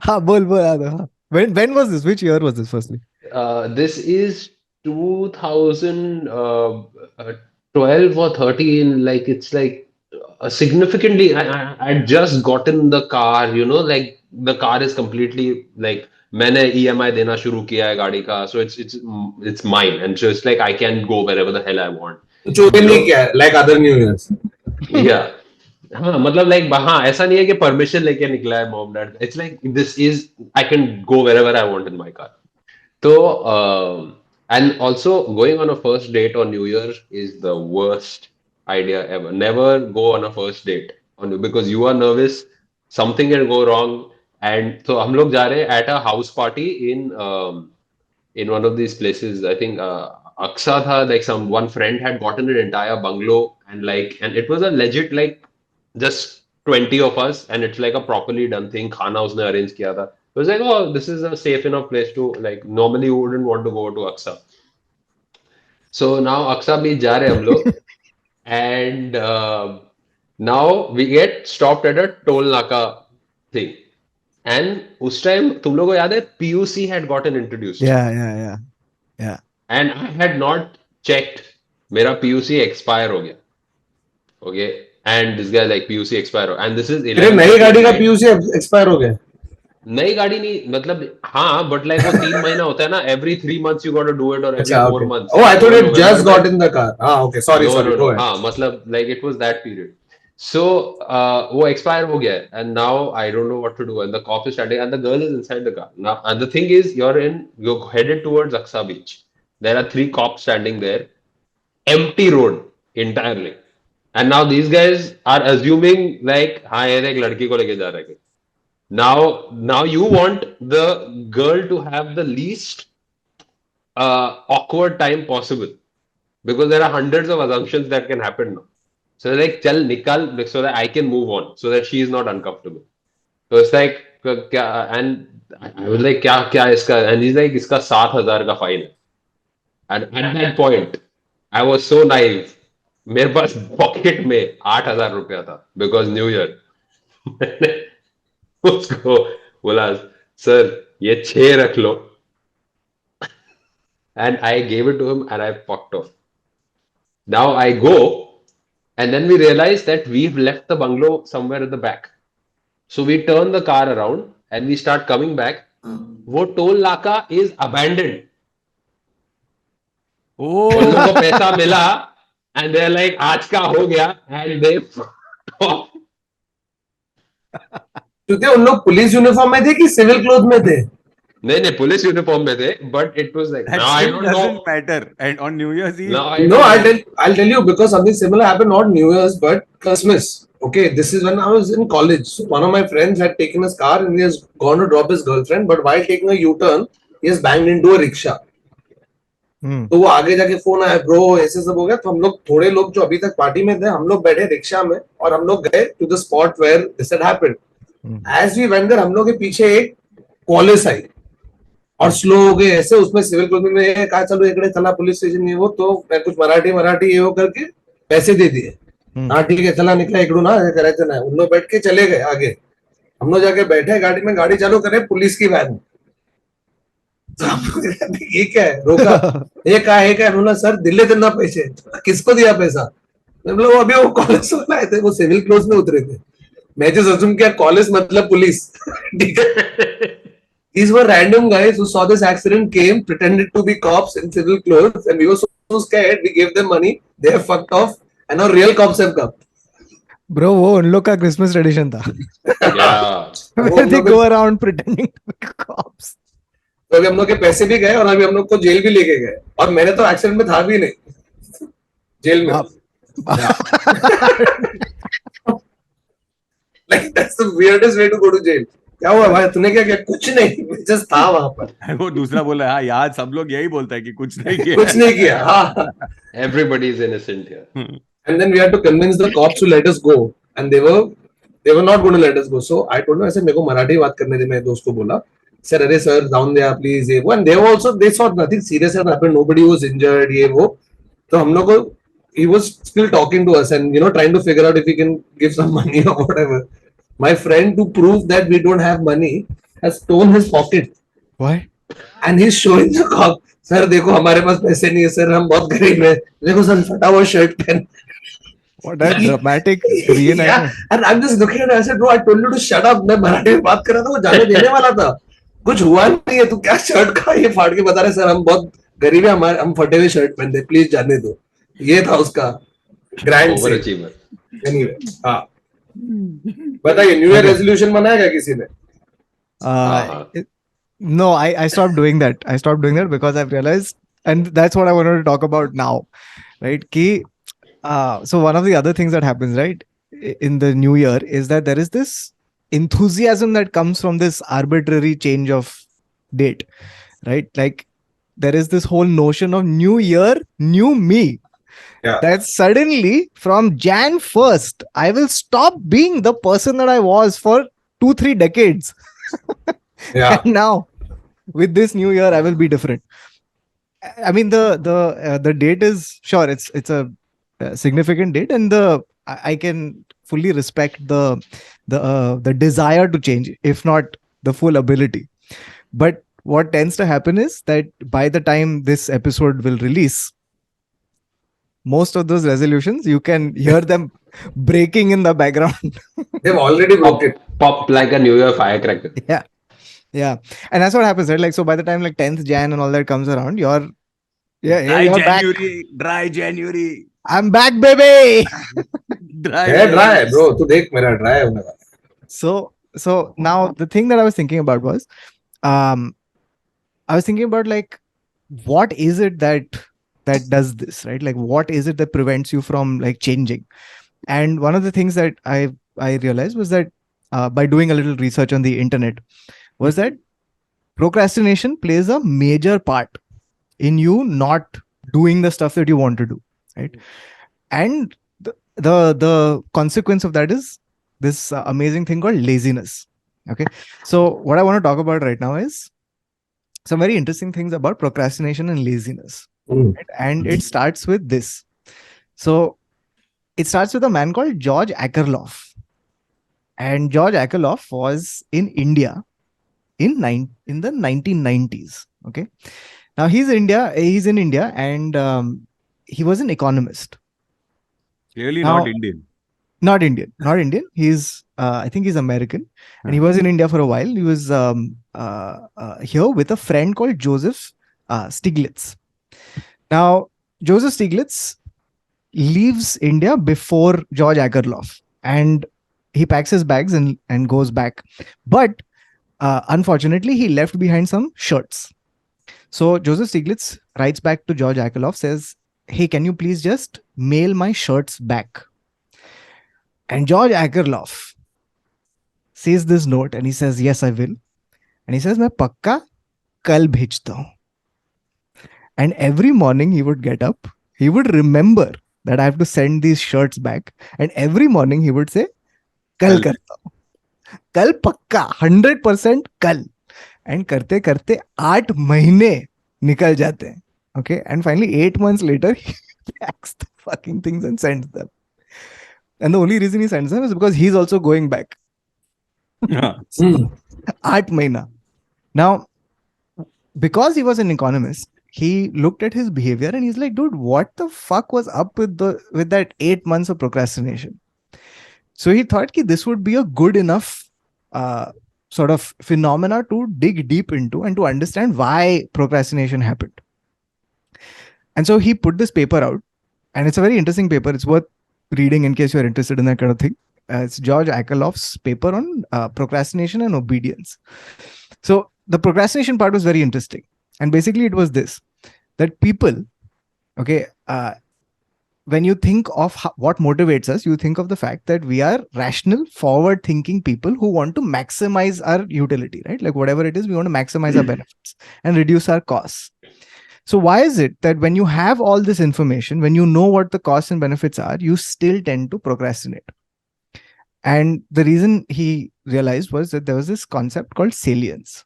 हाँ, बोल Aadar. हाँ. When was this? Which year was this? Firstly, This is 2012 or 13. Like it's like significantly. I just gotten the car. You know, like the car is completely like मैंने EMI देना शुरू किया है गाड़ी का. So it's mine and so it's like I can go wherever the hell I want. चोरी नहीं किया है like other New Year's. Yeah. हाँ मतलब लाइक हाँ ऐसा नहीं है कि परमिशन लेके निकला है mom dad. It's like this is I can go wherever I want in my car. तो and also going on a first date on New Year is the worst idea ever. Never go on a first date because you are nervous, something can go wrong. And so हम लोग जा रहे हैं at a house party in one of these places. I think Aksa tha, like one friend had gotten an entire bungalow and it was a legit like just 20 of us and it's like a properly done thing. Khana उसने arrange किया था. It was like, oh, this is a safe enough place to like normally you wouldn't want to go to Aksa. So now Aksa beach जा रहे हैं हम लोग and now we get stopped at a toll naka thing. And उस time तुम लोगों को याद है PUC had gotten introduced. yeah. And I had not checked. मेरा PUC expire हो गया. Okay. And this guy like PUC expire and this is तेरे नई गाड़ी का PUC expire हो गया. नई गाड़ी नहीं मतलब हाँ but like वो 3 महीना होता है ना. Every 3 months you got to do it or every अच्छा, 4 okay. months. Oh, I thought it November, just got in the car. Ah, okay. Sorry. No. Go ahead. हाँ मतलब like it was that period. So वो expire हो गया है and now I don't know what to do and the cop is standing and the girl is inside the car. Now and the thing is you're headed towards Aksa beach. There are 3 cops standing there. Empty road entirely. And now these guys are assuming like हाँ ये एक लड़की को लेके जा रहा है. Now you want the girl to have the least awkward time possible because there are hundreds of assumptions that can happen now. So like चल निकाल so that I can move on so that she is not uncomfortable. So it's like and I was like क्या इसका and he's like इसका 7,000 का fine है. And at that point I was so naive. मेरे पास pocket में 8,000 रुपया था because New Year. मैंने उसको बोला सर ये 6 रख लो. And I gave it to him and I fucked off. Now I go and then we realize that we've left the bungalow somewhere at the back. So we turn the car around and we start coming back. वो toll नाका is abandoned. उन लोगों को पैसा मिला and they're like आज का हो गया and they fucked off. क्योंकि उन लोग पुलिस यूनिफॉर्म में थे कि सिविल क्लोथ में थे. नहीं पुलिस यूनिफॉर्म में थे but it was like That now I still don't doesn't know. matter. And on New Year's Eve, No, No, I'll tell you because something similar happened not New Year's but Christmas. Okay, this is when I was in college. So one of my friends had taken his car and he has gone to drop his girlfriend, but while taking a U-turn, he has banged into a rickshaw. तो वो आगे जाके phone आया bro ऐसे सब हो गया. तो हम लोग थोड़े लोग जो अभी तक पार्टी में थे हम लोग बैठे रिक्शा में और हम लोग गए to the spot where this had happened. As we went there हम लोग के पीछे एक पुलिस आई और स्लो हो गए ऐसे उसमें सिविल क्लोथ में कहा चलो इकड़े चला पुलिस स्टेशन ये वो. तो मैं कुछ मराठी ये वो करके पैसे दे दिए. हाँ ठीक है चला निकला इकड़ू ना करायचं ना. उन लोग बैठ के चले गए आगे. हम लोग जाके बैठे गाड़ी में गाड़ी चालू करे पुलिस की वैन. तो हम लोग कहते, ये क्या है, रोका, ये क्या है, बोला सर दिल्ली देना पैसे, किसको दिया पैसा, हम लोग अभी वो कॉलेज वाला आए थे, वो सिविल क्लोज में उतरे थे, मैं जो सोचूं क्या कॉलेज मतलब पुलिस, ठीक है, these were random guys who saw this accident, came, pretended to be cops in civil clothes, and we were so scared. We gave them money. They have fucked off, and now real cops have come. Bro, वो उन लोग का Christmas tradition था. Yeah. Where they go around pretending to be cops. तो अभी हम लोग के पैसे भी गए और अभी हम लोग को जेल भी लेके गए, और मैंने तो एक्सीडेंट में था भी नहीं, जेल में. Like that's the weirdest way to go to jail. क्या हुआ भाई, तूने क्या किया, कुछ नहीं, जस्ट था वहां पर. वो दूसरा बोला, हाँ यार सब लोग यही बोलता है कि कुछ नहीं किया. कुछ नहीं किया, हाँ. Everybody is innocent here. And then we had to convince the cops to let us go, and they were not going to let us go. So I told them, I said, मेरे को मराठी बात करने दे. मेरे दोस्त को बोला, sir अरे sir down they please, ये वो. And they were also, they saw nothing serious had happened, nobody was injured, ये वो. तो हम लोग को, he was still talking to us and trying to figure out if he can give some money or whatever. My friend, to prove that we don't have money, has torn his pocket. Why? And he's showing the cop, sir देखो हमारे पास पैसे नहीं है sir, हम बहुत गरीब हैं, देखो सर फटा हुआ शर्ट पहन. What a dramatic reenactment. Yeah, and I'm just looking at it. I said, bro, I told you to shut up. मैं मराठी में बात कर रहा था, वो जाने देने वाला था. कुछ हुआ नहीं है, तू क्या शर्ट का ये फाड़ के बता रहे, सर हम बहुत गरीब हैं, हमारे हम फटे हुए शर्ट पहनते, प्लीज जाने दो. ये था उसका ग्रैंड Overachiever. एनीवे. हाँ, बताइए, न्यू ईयर रेजोल्यूशन बनाया क्या किसी ने? No, I stopped doing that. I stopped doing that because I've realized, and that's what I wanted to talk about now, right? So one of the other things that happens, right, in the new year is that there is this enthusiasm that comes from this arbitrary change of date, right? Like there is this whole notion of new year, new me. Yeah. That suddenly from Jan 1st, I will stop being the person that I was for 2-3 decades. Yeah. And now with this new year, I will be different. I mean, the date is sure it's a significant date, and I can fully respect the desire to change, if not the full ability. But what tends to happen is that by the time this episode will release, most of those resolutions, you can hear them breaking in the background. They've already broke it. Pop like a New Year firecracker. Yeah. And that's what happens, right? Like, so by the time like 10th Jan and all that comes around, you're Dry January. I'm back, baby. Dry, bro. तू देख मेरा dry होने वाला. So now the thing that I was thinking about was, I was thinking about like, what is it that does this, right? Like, what is it that prevents you from like changing? And one of the things that I realized was that by doing a little research on the internet was that procrastination plays a major part in you not doing the stuff that you want to do, right? And the consequence of that is this amazing thing called laziness. Okay, so what I want to talk about right now is some very interesting things about procrastination and laziness. Right? And it starts with this. So it starts with a man called George Akerlof. And George Akerlof was in India in the 1990s. Okay, now he's in India, and he was an economist. Clearly Now- not Indian. Not Indian. He's I think he's American, and he was in India for a while. He was here with a friend called Joseph Stiglitz. Now Joseph Stiglitz leaves India before George Akerlof, and he packs his bags and goes back. But unfortunately, he left behind some shirts. So Joseph Stiglitz writes back to George Akerlof, says, "Hey, can you please just mail my shirts back?" And George Akerlof sees this note and he says, "Yes, I will." And he says, "मैं पक्का कल भेजता हूँ." And every morning he would get up, he would remember that I have to send these shirts back. And every morning he would say, "कल करता हूँ." कल पक्का 100% कल. And करते करते 8 महीने निकल जाते हैं. Okay. And finally 8 months later, he packs the fucking things and sends them. And the only reason he sends them is because he's also going back. 8 mahina. Now, because he was an economist, he looked at his behavior and he's like, dude, what the fuck was up with that 8 months of procrastination? So he thought that this would be a good enough sort of phenomena to dig deep into and to understand why procrastination happened. And so he put this paper out, and it's a very interesting paper. It's worth reading in case you're interested in that kind of thing. It's George Akerlof's paper on procrastination and obedience. So the procrastination part was very interesting. And basically it was this, that people, okay, when you think of what motivates us, you think of the fact that we are rational, forward-thinking people who want to maximize our utility, right? Like whatever it is, we want to maximize our benefits and reduce our costs. So why is it that when you have all this information, when you know what the costs and benefits are, you still tend to procrastinate? And the reason he realized was that there was this concept called salience.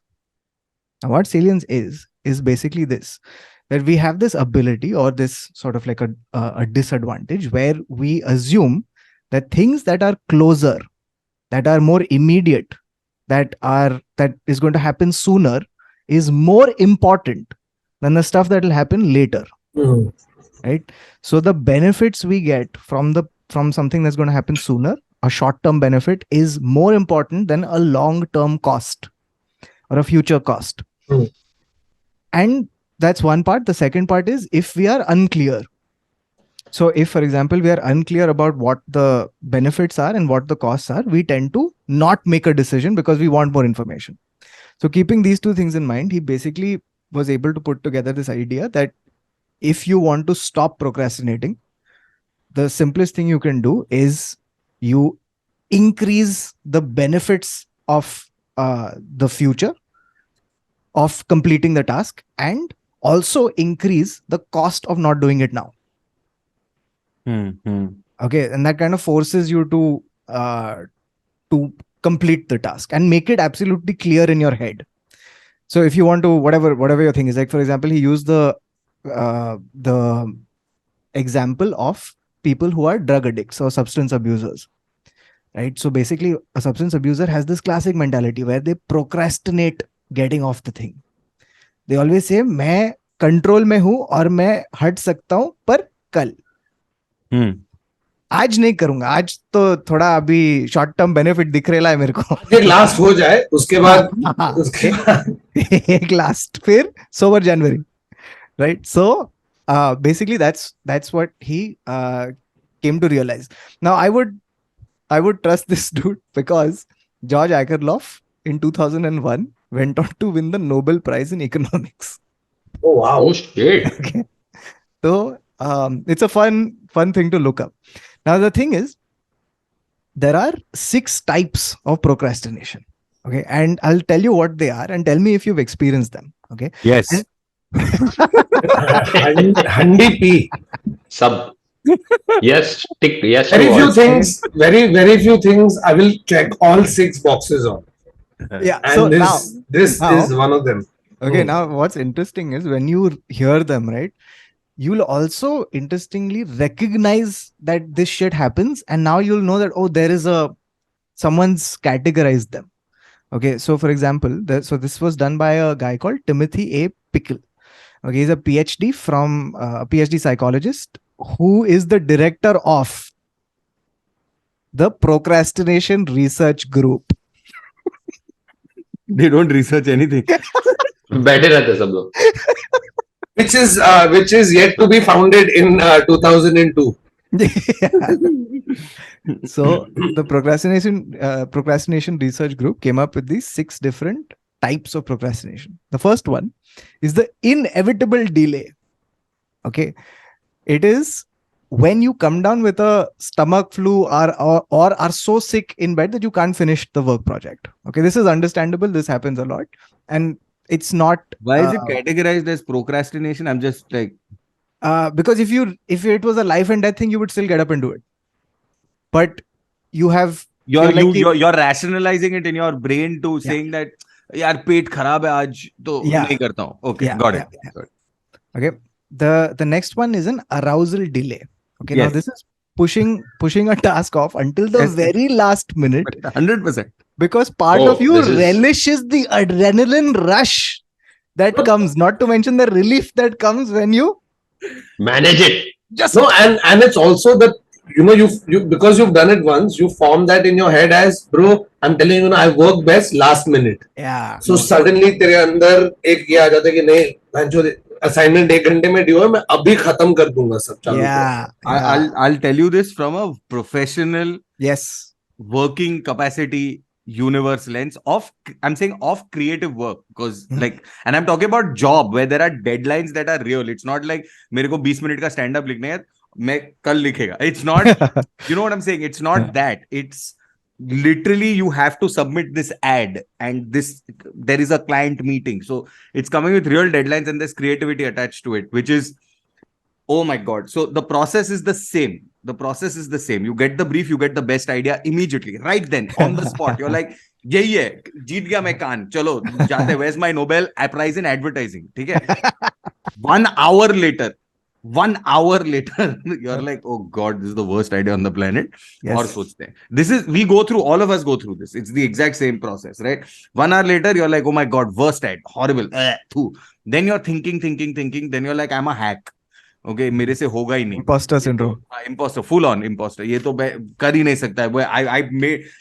Now, what salience is basically this, that we have this ability or this sort of like a disadvantage where we assume that things that are closer, that are more immediate, that is going to happen sooner is more important than the stuff that will happen later. Right? So the benefits we get from something that's going to happen sooner, a short-term benefit, is more important than a long-term cost or a future cost. And that's one part. The second part is if we are unclear. So if, for example, we are unclear about what the benefits are and what the costs are, we tend to not make a decision because we want more information. So keeping these two things in mind, he basically was able to put together this idea that if you want to stop procrastinating, the simplest thing you can do is you increase the benefits of the future of completing the task and also increase the cost of not doing it now. Okay, and that kind of forces you to complete the task and make it absolutely clear in your head. So if you want to, whatever your thing is, like for example, he used the example of people who are drug addicts or substance abusers, right? So basically, a substance abuser has this classic mentality where they procrastinate getting off the thing. They always say, मैं control में हूं और मैं हट सकता हूं पर कल आज नहीं करूंगा, आज तो थोड़ा अभी शॉर्ट टर्म बेनिफिट दिख रहा है मेरे को, एक लास्ट हो जाए उसके बाद एक लास्ट फिर sober January, right? So basically that's what he came to realize. Now I would trust this dude because George Akerlof in 2001 went on to win the Nobel Prize in economics. Oh wow. Oh shit. Okay. So it's a fun thing to look up. Now the thing is, there are 6 types of procrastination. Okay, and I'll tell you what they are and tell me if you've experienced them. Okay. Yes. Handi P. Sub. Yes, tick. Yes. Very to few all. things. Very few things. I will check all 6 boxes on. Yeah. And So this now- is one of them. okay, now what's interesting is when you hear them, right, you'll also interestingly recognize that this shit happens, and now you'll know that, oh, there is someone's categorized them. Okay, so for example, so this was done by a guy called Timothy A. Pickle. Okay, he's a PhD from a PhD psychologist who is the director of the Procrastination Research Group. They don't research anything. बैठे रहते सब लोग. Which is yet to be founded in 2002. So the procrastination research group came up with these 6 different types of procrastination. The first one is the inevitable delay. Okay, it is when you come down with a stomach flu or are so sick in bed that you can't finish the work project. Okay, this is understandable. This happens a lot, and it's not. Why is it categorized as procrastination? I'm just like, because if it was a life and death thing, you would still get up and do it. But you have you're rationalizing it in your brain to saying that यार पेट खराब है आज तो नहीं करता हूँ. Okay, got it. Okay, the next one is an arousal delay. Okay, now this is pushing a task off until the very last minute. 100%. Because part of you relishes the adrenaline rush that comes, not to mention the relief that comes when you Manage it. just No, and it's also that you because you've done it once, you form that in your head as, bro, I'm telling you, I work best last minute. yeah. So suddenly तेरे अंदर एक ये आ जाता है कि नहीं, जो assignment 1 घंटे में ड्यू है, मैं अभी खत्म कर दूंगा सब चालू करो. Yeah, yeah. I'll tell you this from a professional Yes. working capacity universe lens of, I'm saying, of creative work, because like, and I'm talking about job where there are deadlines that are real. It's not like मेरे को 20 minute का stand up लिखना है, मैं कल लिखेगा. It's not, you know what I'm saying? It's not that. It's literally you have to submit this ad and this, there is a client meeting. So it's coming with real deadlines and there's creativity attached to it, which is, oh my God. So the process is the same. The process is the same. You get the brief, you get the best idea immediately, right then, on the spot. You're like, यही है, जीत गया मैं कान, चलो जाते, where's my Nobel prize in advertising, ठीक है? 1 hour later, you're like, oh God, this is the worst idea on the planet. Yes. और सोचते हैं. This is, we go through, all of us go through this. It's the exact same process, right? 1 hour later, you're like, oh my God, worst ad, horrible. Then you're thinking. Then you're like, I'm a hack. Okay, मेरे से होगा ही नहीं. Imposter syndrome. Imposter, full on imposter. ये तो कर ही नहीं सकता है.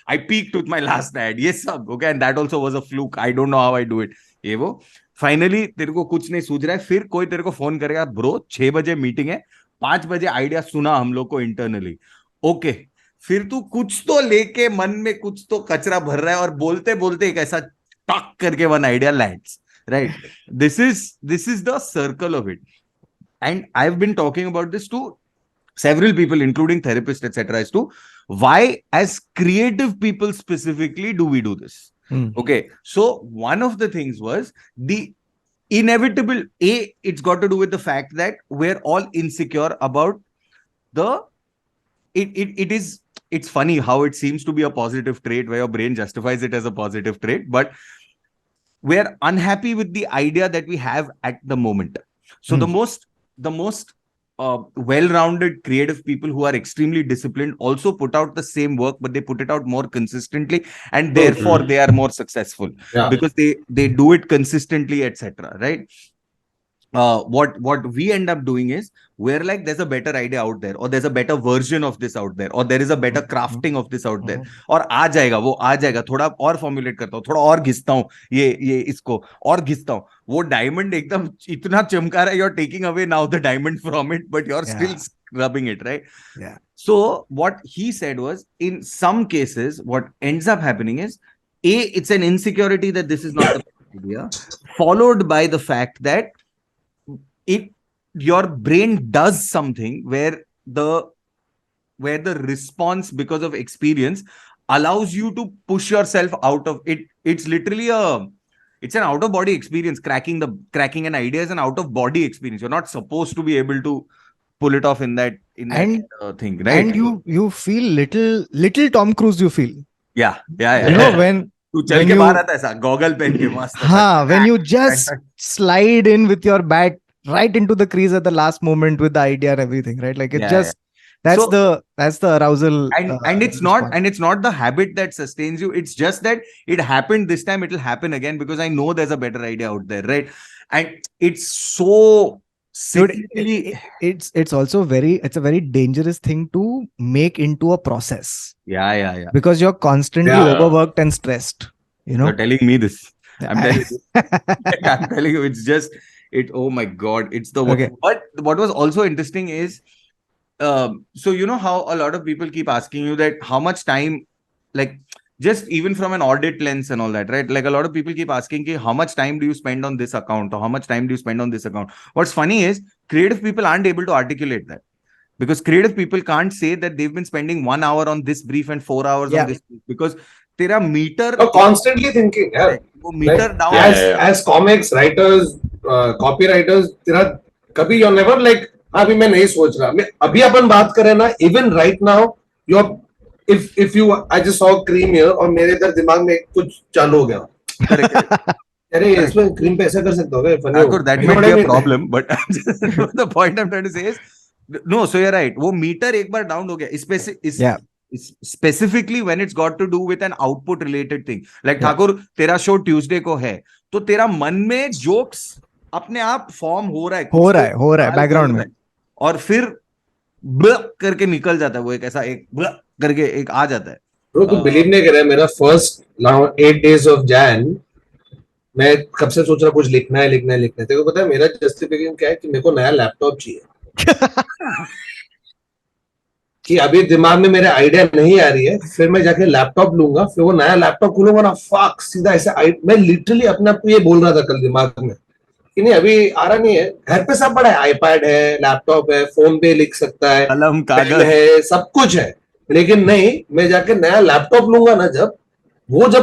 I peaked with my last ad. ये सब. Okay, and that also was a fluke. I don't know how I do it. ये वो. Finally, तेरे को कुछ नहीं सूझ रहा है. फिर कोई तेरे को फोन करेगा, ब्रो 6 बजे मीटिंग है, 5 बजे आइडिया सुना हम लोग को इंटरनली. ओके, फिर तू कुछ तो लेके मन में कुछ तो कचरा भर रहा है और बोलते बोलते एक ऐसा टक करके one idea lands. Right? This is the circle of it. And I've been talking about this to several people, including therapists, etc., as to why, as creative people specifically, do we do this? Okay. So one of the things was the inevitable, it's got to do with the fact that we're all insecure about it's funny how it seems to be a positive trait where your brain justifies it as a positive trait, but we're unhappy with the idea that we have at the moment. So the most well-rounded creative people who are extremely disciplined also put out the same work, but they put it out more consistently, and therefore they are more successful because they do it consistently, etc. Right? What we end up doing is, we're like, there's a better idea out there, or there's a better version of this out there, or there is a better crafting of this out there, और आ जाएगा थोड़ा और formulate करता हूँ, थोड़ा और घिसता हूँ, ये इसको और घिसता हूँ, वो डायमंड एकदम इतना चमका रहा है, you're taking away now the diamond from it, but you're still rubbing it, right? Yeah. So what he said was, in some cases, what ends up happening is, it's an insecurity that this is not the idea, followed by the fact that your brain does something where the response, because of experience, allows you to push yourself out of it. It's literally it's an out of body experience. Cracking an idea is an out of body experience. You're not supposed to be able to pull it off in that thing, right? And you feel little Tom Cruise. You feel. Yeah. You know when. तू चल के बाहर आता है ऐसा goggle पहन के मस्त. हाँ, when you just slide in with your bat right into the crease at the last moment with the idea and everything, right? Like it that's the arousal. And it's not the habit that sustains you. It's just that it happened this time, it'll happen again because I know there's a better idea out there, right? And it's so it's also it's a very dangerous thing to make into a process. Yeah. Because you're constantly overworked and stressed. You know, you're telling me this. I'm telling you, it's just oh my God, it's the okay. But what was also interesting is, so you know how a lot of people keep asking you that how much time, like just even from an audit lens and all that, right? Like a lot of people keep asking how much time do you spend on this account, or how much time do you spend on this account? What's funny is creative people aren't able to articulate that, because creative people can't say that they've been spending 1 hour on this brief and 4 hours on this brief, because तेरा meter constantly thinking, वो meter like, down as comics writers, copywriters, तेरा कभी you're never like अभी मैं नहीं सोच रहा, मैं अभी अपन बात करें ना, even right now you're if you I just saw cream here और मेरे इधर दिमाग में कुछ चालू हो गया, अरे इसमें क्रीम पे ऐसा कर सकते हो क्या? That might be a problem, but the point I'm trying to say is, no, so you're right, वो meter एक बार down हो गया, specifically when it's got to do with an output related thing. Like Thakur, तेरा show Tuesday को है, तो तेरा मन में जोक्स अपने आप फॉर्म हो रहा है, हो रहा है बैकग्राउंड में, और फिर ब्ल करके निकल जाता है वो, एक ऐसा एक ब्ल करके एक आ जाता है. ब्रो तू बिलीव नहीं कर रहा है, मेरा first now 8 days of Jan, मैं कब से सोच रहा कुछ लिखना है. तेरे को पता है मेरा जस्टिफिकेशन क्या है कि मेरे को नया लैपटॉप चाहिए. कि अभी दिमाग में मेरे आइडिया नहीं आ रही है, फिर मैं जाके लैपटॉप लूंगा, फिर वो नया लैपटॉप खोलूंगा ना, फक सीधा ऐसे. मैं लिटरली अपने आप को ये बोल रहा था कल दिमाग में कि नहीं अभी आ रहा नहीं है, घर पे सब बड़ा है, आईपैड है, लैपटॉप है, फोन पे लिख सकता है, कलम पेन कागज है, सब कुछ है. लेकिन नहीं, मैं जाके नया लैपटॉप लूंगा ना, जब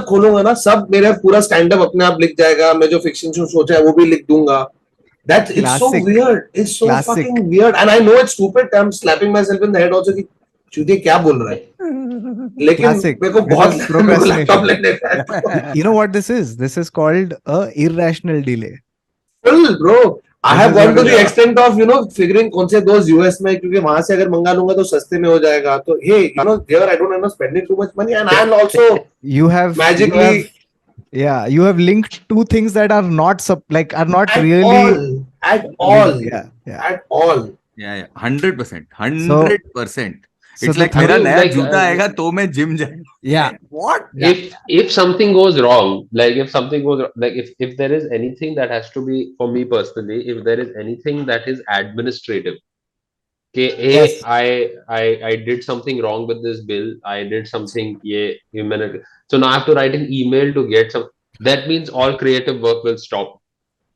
खोलूंगा ना, सब मेरा पूरा स्टैंड अप अपने आप लिख जाएगा, मैं जो फिक्शन शो सोचा है वो भी लिख दूंगा. That it's so Classic. weird. It's so Classic. fucking weird. And I know it's stupid. I'm slapping myself in the head also कि चूतिया क्या बोल रहा है. लेकिन Classic. मेरे को This बहुत is मेरे को लैपटॉप procrastination. लेने का है. You know what this is? This is called a irrational delay. Full bro. I This have is gone what to it the is. extent of figuring कौन से दोस्त यूएस में, क्योंकि वहां से अगर मंगा लूंगा तो सस्ते में हो जाएगा. तो hey, here I don't end up spending too much money, and I'm also You have magically you have linked two things that are not are not at really all linked. Yeah. at all. Yeah, 100%, So 100%. so It's the like मेरा I mean, नया like, जूता आएगा तो मैं gym जाऊंगा. yeah. What? if something goes wrong, like if something goes like if there is anything that has to be, for me personally, if there is anything that is administrative, okay, Yes. I did something wrong with this bill, I did something, yeah, so now I have to write an email to get some. That means all creative work will stop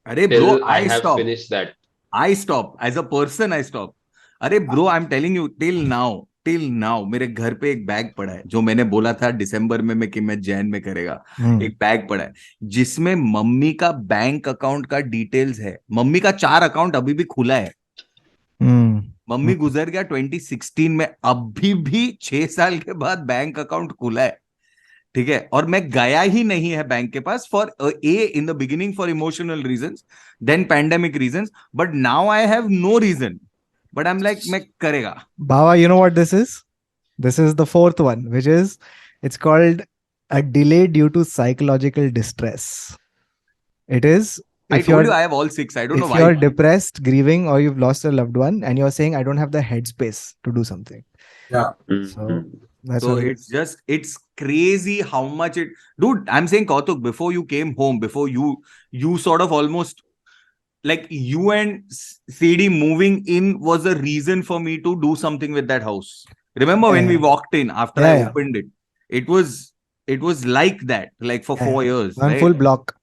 अरे bro, till I I have stop. finished that. I stop as a person. I stop. अरे bro, I'm telling you, till now मेरे घर पे एक bag पड़ा है जो मैंने बोला था दिसंबर में मैं जैन में करेगा. एक बैग पड़ा है जिसमें मम्मी का बैंक अकाउंट का डिटेल्स है. मम्मी का 4 अकाउंट अभी भी खुला है. मम्मी गुजर गया 2016 में, अभी भी 6 साल के बाद बैंक अकाउंट खुला है. ठीक है, और मैं गया ही नहीं है बैंक के पास for in the beginning for emotional reasons, then pandemic reasons, but now I have no reason, but I am like मैं करेगा. Baba, you know what this is? This is the fourth one, which is it's called a delay due to psychological distress. It is I if told you you're I have all 6. I don't know if why. you're depressed, grieving, or you've lost a loved one, and you're saying I don't have the headspace to do something. Yeah. So that's So what it it's is. just, it's crazy how much it, dude. I'm saying Kautuk, before you came home, before you sort of almost like you and Sidhi moving in was a reason for me to do something with that house. Remember when we Yeah. walked in after Yeah, I yeah. opened it? It was like that, like for 4 years, One right? full block.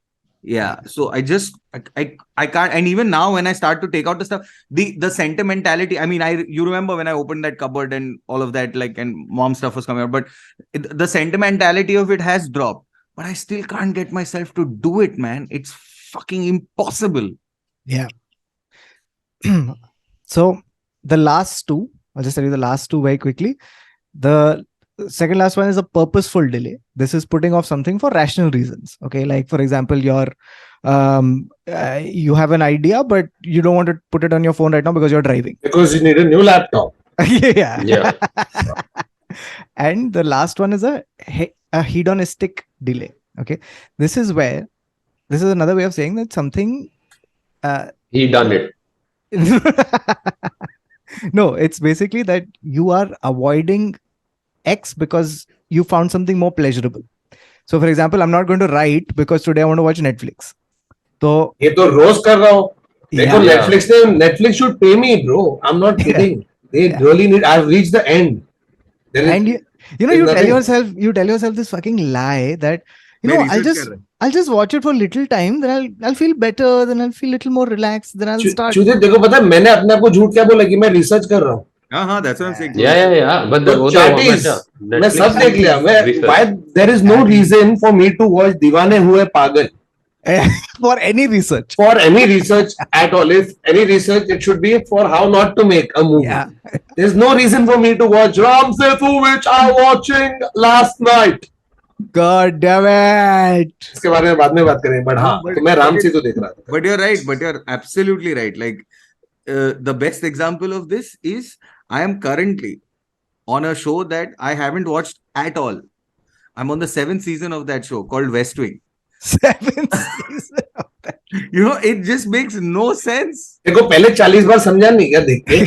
Yeah. So I can't. And even now when I start to take out the stuff, the sentimentality, I mean, you remember when I opened that cupboard and all of that, like, and mom stuff was coming out, but the sentimentality of it has dropped, but I still can't get myself to do it, man. It's fucking impossible. Yeah. So the last two, I'll just tell you the last two very quickly. The second last one is a purposeful delay. This is putting off something for rational reasons. Okay, like for example, you have an idea, but you don't want to put it on your phone right now because you're driving. Because you need a new laptop. Yeah. And the last one is a hedonistic delay. Okay, this is another way of saying that something. He done it. No, it's basically that you are avoiding X because you found something more pleasurable. So, for example, I'm not going to write because today I want to watch Netflix. So, ये तो रोज कर रहा हूँ. देखो Yeah. Netflix should pay me, bro. I'm not kidding. They really need. I've reached the end. And you there's tell yourself this fucking lie that मैं I'll research कर रहा हूँ. I'll just watch it for a little time, then I'll feel better, then I'll feel a little more relaxed, then I'll start. चूजे देखो पता है मैंने अपने आप को झूठ क्या बोला कि मैं रिसर्च कर रहा हूँ. हाँ, that's what I'm saying. Yeah. But तो चैटीज मैं सब देख लिया. मैं why there is no reason for me to watch दीवाने हुए पागल. For any research. For any research at all. If any research, it should be for how not to make a movie. Yeah. There's no reason for me to watch Ram Setu, which I'm watching last night. God damn it. इसके बारे में बाद में बात करेंगे. But हाँ, तो मैं राम सेतु देख रहा था. But you're right. But you're absolutely right. Like the best example of this is I am currently on a show that I haven't watched at all. I'm on the 7th season of that show called West Wing. 7th. You know, it just makes no sense. देखो पहले 40 बार समझा नहीं क्या देख के?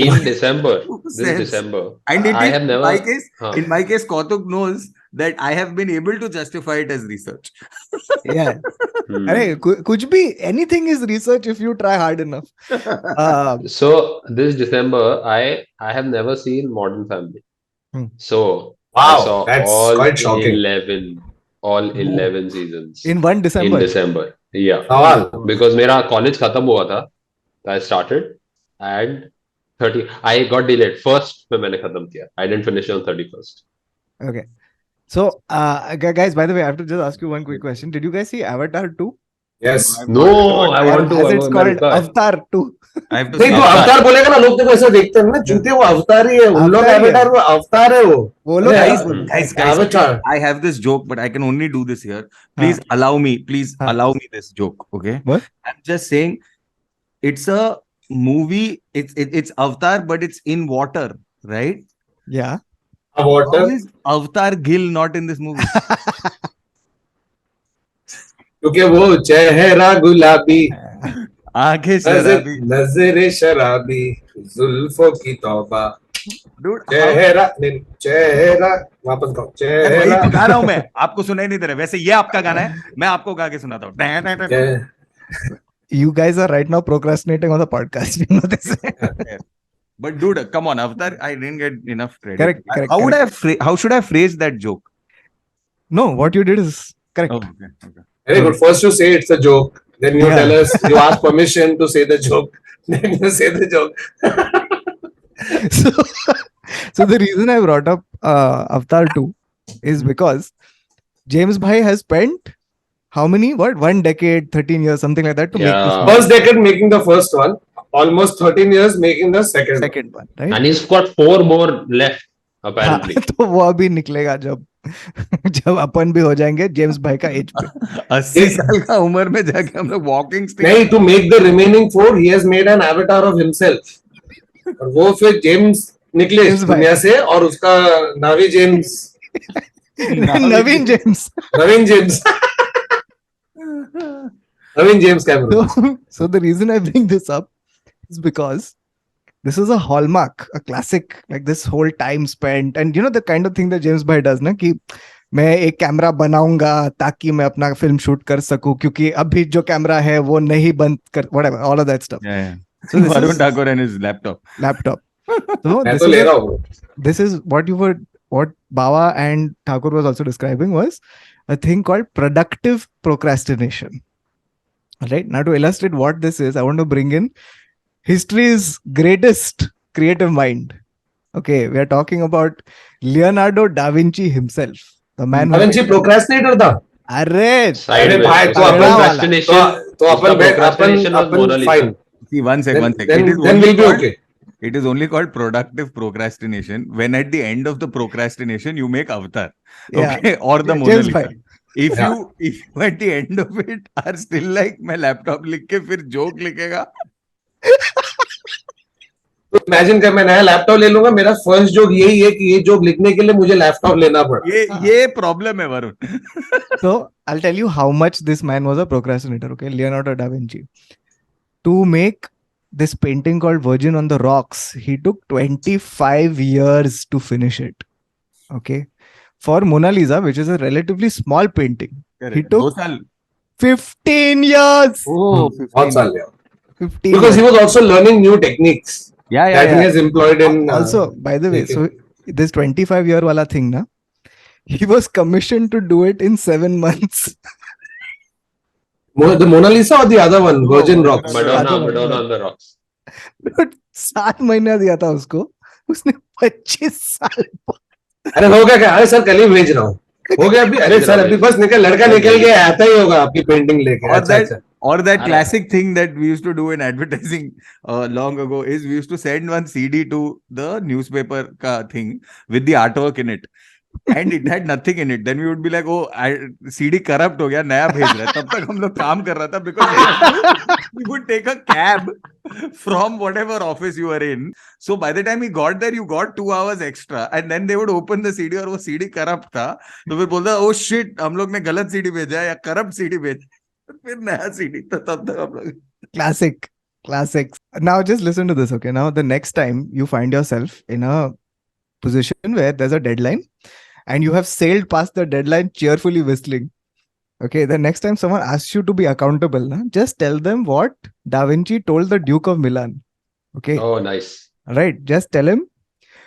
In December, this Sense. December, And it I is, have in never. my case, Huh. in my case, Kautuk knows that I have been able to justify it as research. Yeah. Hmm. अरे कुछ भी, anything is research if you try hard enough. So this December, I have never seen Modern Family. Hmm. So Wow, I saw that's all quite shocking. 11 seasons In one December. in December. Yeah, सवाल because मेरा college खत्म हुआ था. I started and 30. I got delayed. First में मैंने खत्म किया. I didn't finish on 31st. Okay. So, guys, by the way, I have to just ask you one quick question. Did you guys see Avatar 2? yes. No, I want to. As it's called Avatar 2. I have to नहीं see तो Avatar. अवतार बोलेगा ना, लोग देखो ऐसे देखते हैं ना, जूते वो अवतार ही है, उन लोग अवतार ही है। एवेटार वो अवतार है वो। वो लोग अरे, Guys, बोलते हैं। guys, Avatar. I have this joke, but I can only do this here. Please allow me this joke, okay? What? I'm just saying, it's a movie. It's Avatar, but it's in water, right? Yeah. How water, is Avatar Gill not in this movie? क्योंकि वो चेहरा गुलाबी, आंखें शराबी. नजरे शराबी, जुल्फों की तौबा, Dude, चेहरा नहीं, चेहरा वापस गाओ, मैं वही चेहरा तो गा रहा हूँ मैं. आपको सुनाई नहीं दे रहा. वैसे ये आपका गाना है, मैं आपको गा के सुनाता हूँ. You guys are right now procrastinating on the podcast. You know this. But dude, come on, Avatar, I didn't get enough credit. Correct, How would how should I phrase that joke? No, what you did is correct. Oh, okay. Very good. First you say it's a joke, then you Yeah. tell us, you ask permission to say the joke, then you say the joke. So the reason I brought up Avatar 2 is because James Bhai has spent how many? What? 1 decade, 13 years, something like that to make this Yeah. movie. First decade making the first one, almost 13 years making the second. Second one, right? And he's got 4 more left, apparently. हाँ, तो वो अभी निकलेगा जब जब अपन भी हो जाएंगे जेम्स भाई का एज पे 80 साल का उम्र में जाके हम लोग वॉकिंग स्टिक. नहीं, to make the remaining 4, he has made an avatar of himself. और वो फिर जेम्स निकले जेम्स भाई। दुनिया से, और उसका नावी जेम्स, नवीन जेम्स नवीन जेम्स, नवीन James Cameron. so the reason I bring this up is because this is a hallmark, a classic, like this whole time spent, and you know the kind of thing that James Bhai does ना कि मैं एक camera बनाऊंगा ताकि मैं अपना film shoot कर सकूं, क्योंकि अभी जो कैमरा है वो नहीं बंद कर, whatever, all of that stuff. Yeah. So this Varun is Thakur and his laptop. So मैं this तो ले is रहा हूँ. this is what Bawa and Thakur was also describing was a thing called productive procrastination. Right? Now to illustrate what this is, I want to bring in history's greatest creative mind. Okay, we are talking about Leonardo da Vinci himself. The man Da Vinci procrastinator था. अरे Sideways. भाई, तो उसका अपन- procrastination- तो उसका अपन procrastination was Mona Lisa. fine. See, one sec. Then It is we'll only be called, okay. it is only called productive procrastination when at the end of the procrastination you make Avatar. Yeah. Okay, or the Yeah, Mona James Lisa. Bhai. If Yeah. you at the end of it are still like मैं laptop लिख के फिर joke लिखेगा. तो imagine कर, मैं नया laptop ले लूंगा, मेरा फर्स्ट जोक यही है कि ये जोक लिखने के लिए मुझे लैपटॉप लेना पड़ा. ये प्रॉब्लम है Varun. So I'll tell you how much this man was a procrastinator. Okay, Leonardo da Vinci. To make this painting called Virgin on the Rocks, he took 25 years to finish it. Okay. For Mona Lisa, which is a relatively small painting, he took 2 साल. 15 years. Oh, बहुत साल गया. 15 Because he years. was also learning new techniques Yeah. that he has employed in. Also, by the way, so this 25-year wala thing, na, he was commissioned to do it in 7 months. The Mona Lisa or the other one, Virgin Rocks. Madonna on the rocks. But 7 महीना दिया था उसको, उसने 25 साल. अरे हो गया क्या? अरे सर कल ही भेज रहा हूँ. हो गया अभी. अरे सर अभी बस लड़का निकल गया, आता ही होगा आपकी पेंटिंग लेके. अच्छा. Or that classic thing that we used to do in advertising long ago is we used to send one CD to the newspaper ka thing with the artwork in it. And it had nothing in it. Then we would be like, oh, CD corrupt हो गया, नया भेज रहा है. तब तक हम लोग काम कर रहा था because we would take a cab from whatever office you were in. So by the time he got there, you got 2 hours extra, and then they would open the CD और वो CD corrupt था, तो फिर बोलता oh shit हम लोग ने गलत CD भेजा है या corrupt CD भेजा, फिर नया CD, तो तब तक हम लोग Classic. Classics. Now just listen to this, okay? Now the next time you find yourself in a position where there's a deadline and you have sailed past the deadline cheerfully whistling. Okay, the next time someone asks you to be accountable, na, just tell them what Da Vinci told the Duke of Milan. Okay. Oh, nice. Right. Just tell him,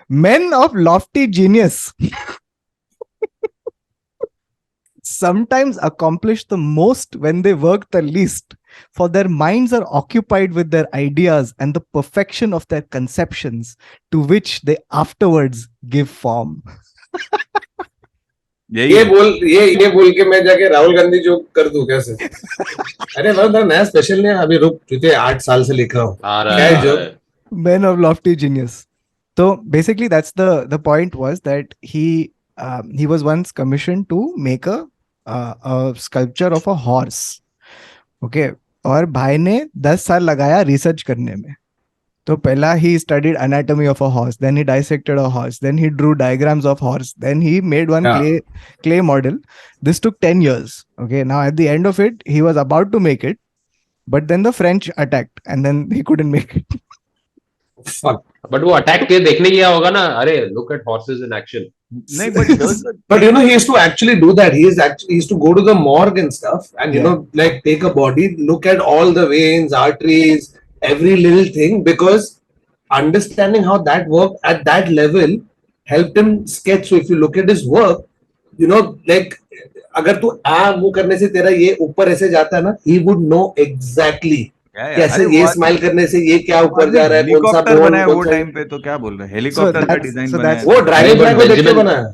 men of lofty genius sometimes accomplish the most when they work the least, for their minds are occupied with their ideas and the perfection of their conceptions, to which they afterwards give form. ये बोल के मैं जाके राहुल गांधी जो कर दूं कैसे? अरे वरुण नया स्पेशल ने अभी रुक तुझे 8 साल से लिख रहा हूँ. क्या है जो? Men of lofty genius. So basically, that's the point was that he was once commissioned to make a sculpture of a horse. Okay, और भाई ने 10 साल लगाया रिसर्च करने में. तो पहला he studied anatomy of a horse, then he dissected a horse, then he drew diagrams of horse, then he made one clay model. This took 10 years. Okay, now at the end of it, he was about to make it, but then the French attacked and then he couldn't make it. Fuck. But वो attack के देखने गया होगा ना, अरे look at horses in action. नहीं, but you know he used to actually do that. He used to go to the morgue and stuff, and you know, like take a body, look at all the veins, arteries, every little thing, because understanding how that worked at that level helped him sketch. So if you look at his work, you know, like अगर तू वो करने से तेरा ये ऊपर ऐसे जाता है ना, he would know exactly. कैसे ये स्माइल करने से ये क्या ऊपर जा रहा है, कौन सा बोन बनाया वो टाइम पे, तो क्या बोल रहे हैं, हेलीकॉप्टर का डिजाइन बनाया वो ड्राइविंग फ्लाइट को देख के बनाया.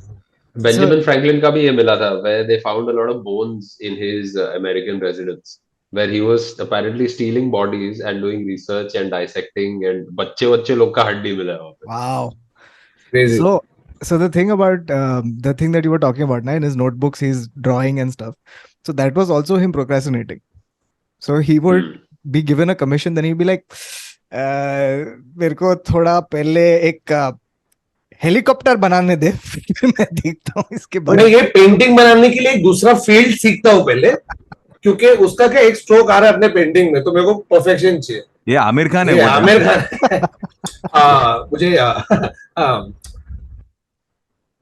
Benjamin Franklin का भी ये मिला था, where they found a lot of bones in his American residence, where he was apparently stealing bodies and doing research and dissecting, and बच्चे लोग का हड्डी मिला है वहाँ पे. Wow, crazy. So the thing about the thing that you were talking about, in his notebooks he's drawing and stuff. So that was also him procrastinating. So he would be given a commission, then he'd be like, मेरे को थोड़ा पहले एक helicopter बनाने दे, फिर मैं देखता हूँ इसके बाद. मैं ये पेंटिंग बनाने के लिए एक दूसरा फील्ड सीखता हूँ पहले, क्योंकि उसका क्या एक स्ट्रोक आ रहा है अपने पेंटिंग में, तो मेरे को परफेक्शन चाहिए. ये आमिर खान है. आमिर खान. मुझे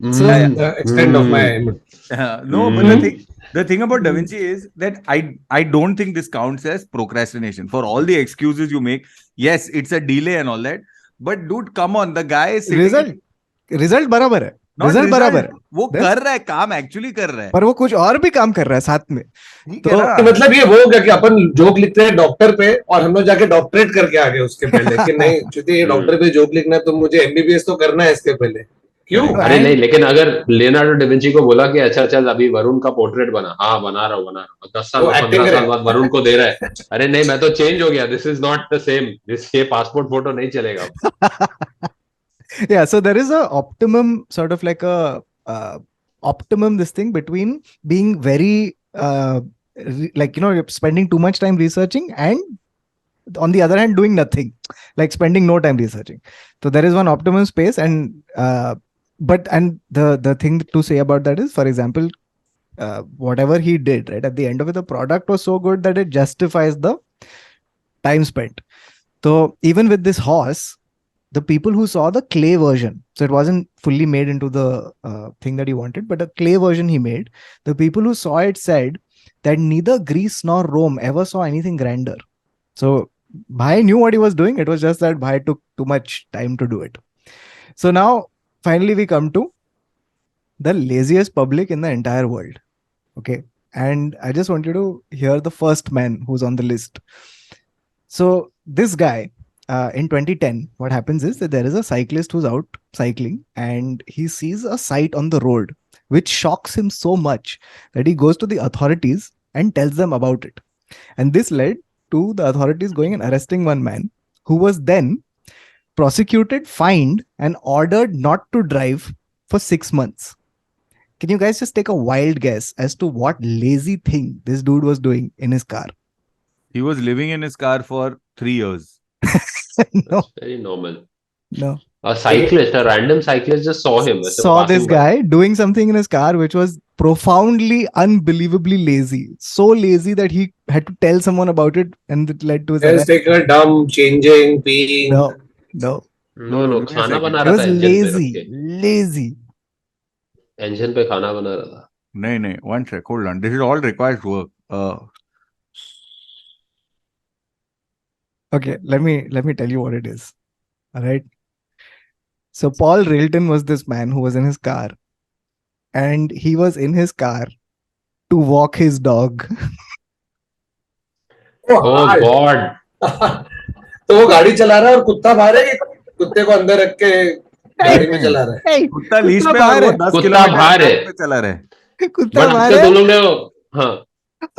extent of my no, but the thing about Da Vinci is that I don't think this counts as procrastination. For all the excuses you make, yes, it's a delay and all that, but dude, come on, the guy is result बराबर है. Result बराबर है, वो कर रहा है काम, actually कर रहा है, पर वो कुछ और भी काम कर रहा है साथ में. तो मतलब ये वो हो गया कि अपन जोक लिखते हैं डॉक्टर पे और हम लोग जाके डॉक्टरेट करके आ गए उसके पहले कि नहीं चूंकि ये डॉक्टर पे जोक लिखना है तो मुझे एमबीबीएस तो करना है इसके पहले. क्यों? अरे नहीं, लेकिन अगर लियोनार्डो डा विंची को बोला कि अच्छा चल अभी वरुण का पोर्ट्रेट बना, हाँ बना रहा हूँ, 10 साल 15 साल बाद वरुण को दे रहा है, अरे नहीं मैं तो चेंज हो गया, this is not the same, ये पासपोर्ट फोटो नहीं चलेगा. Yeah, so there is a optimum sort of like a optimum this thing between being very like, you know, you're spending too much time researching and on the other hand doing nothing, like spending no time researching. So there is one optimum space, and but the thing to say about that is, for example, whatever he did, right, at the end of it, the product was so good that it justifies the time spent. So even with this horse, the people who saw the clay version, so it wasn't fully made into the thing that he wanted, but a clay version he made, the people who saw it said that neither Greece nor Rome ever saw anything grander. So Bhai knew what he was doing. It was just that Bhai took too much time to do it. So now finally we come to the laziest public in the entire world. Okay. And I just want you to hear the first man who's on the list. So this guy, in 2010, what happens is that there is a cyclist who's out cycling and he sees a sight on the road which shocks him so much that he goes to the authorities and tells them about it. And this led to the authorities going and arresting one man who was then prosecuted, fined, and ordered not to drive for 6 months. Can you guys just take a wild guess as to what lazy thing this dude was doing in his car? He was living in his car for 3 years. No, That's very normal. no. A cyclist, a random cyclist just saw him. ऐसे वो Saw this passing by. guy doing something in his car which was profoundly, unbelievably lazy. So lazy that he had to tell someone about it, and it led to his Just arrest. take a dump, changing, peeing. No, no. No, No, give me a खाना second. बना He रहा was था engine पे रख lazy, के. lazy. Engine पे खाना बना रहा था. No, one sec, hold on. This is all requires work. Okay, let me tell you what it is. All right. So Paul Railton was this man who was in his car, and he was in his car to walk his dog. Oh hard. God. तो वो गाड़ी चला रहा है और कुत्ता बाहर है कि कुत्ते को अंदर रख के गाड़ी में चला रहा है. Hey, कुत्ता लीज कुत्ता पे और बाहर वो है. 10 कुत्ता किलोमीटर बाहर है. पे चला रहे. कुत्ता बट बाहर तुम है लोग ने हाँ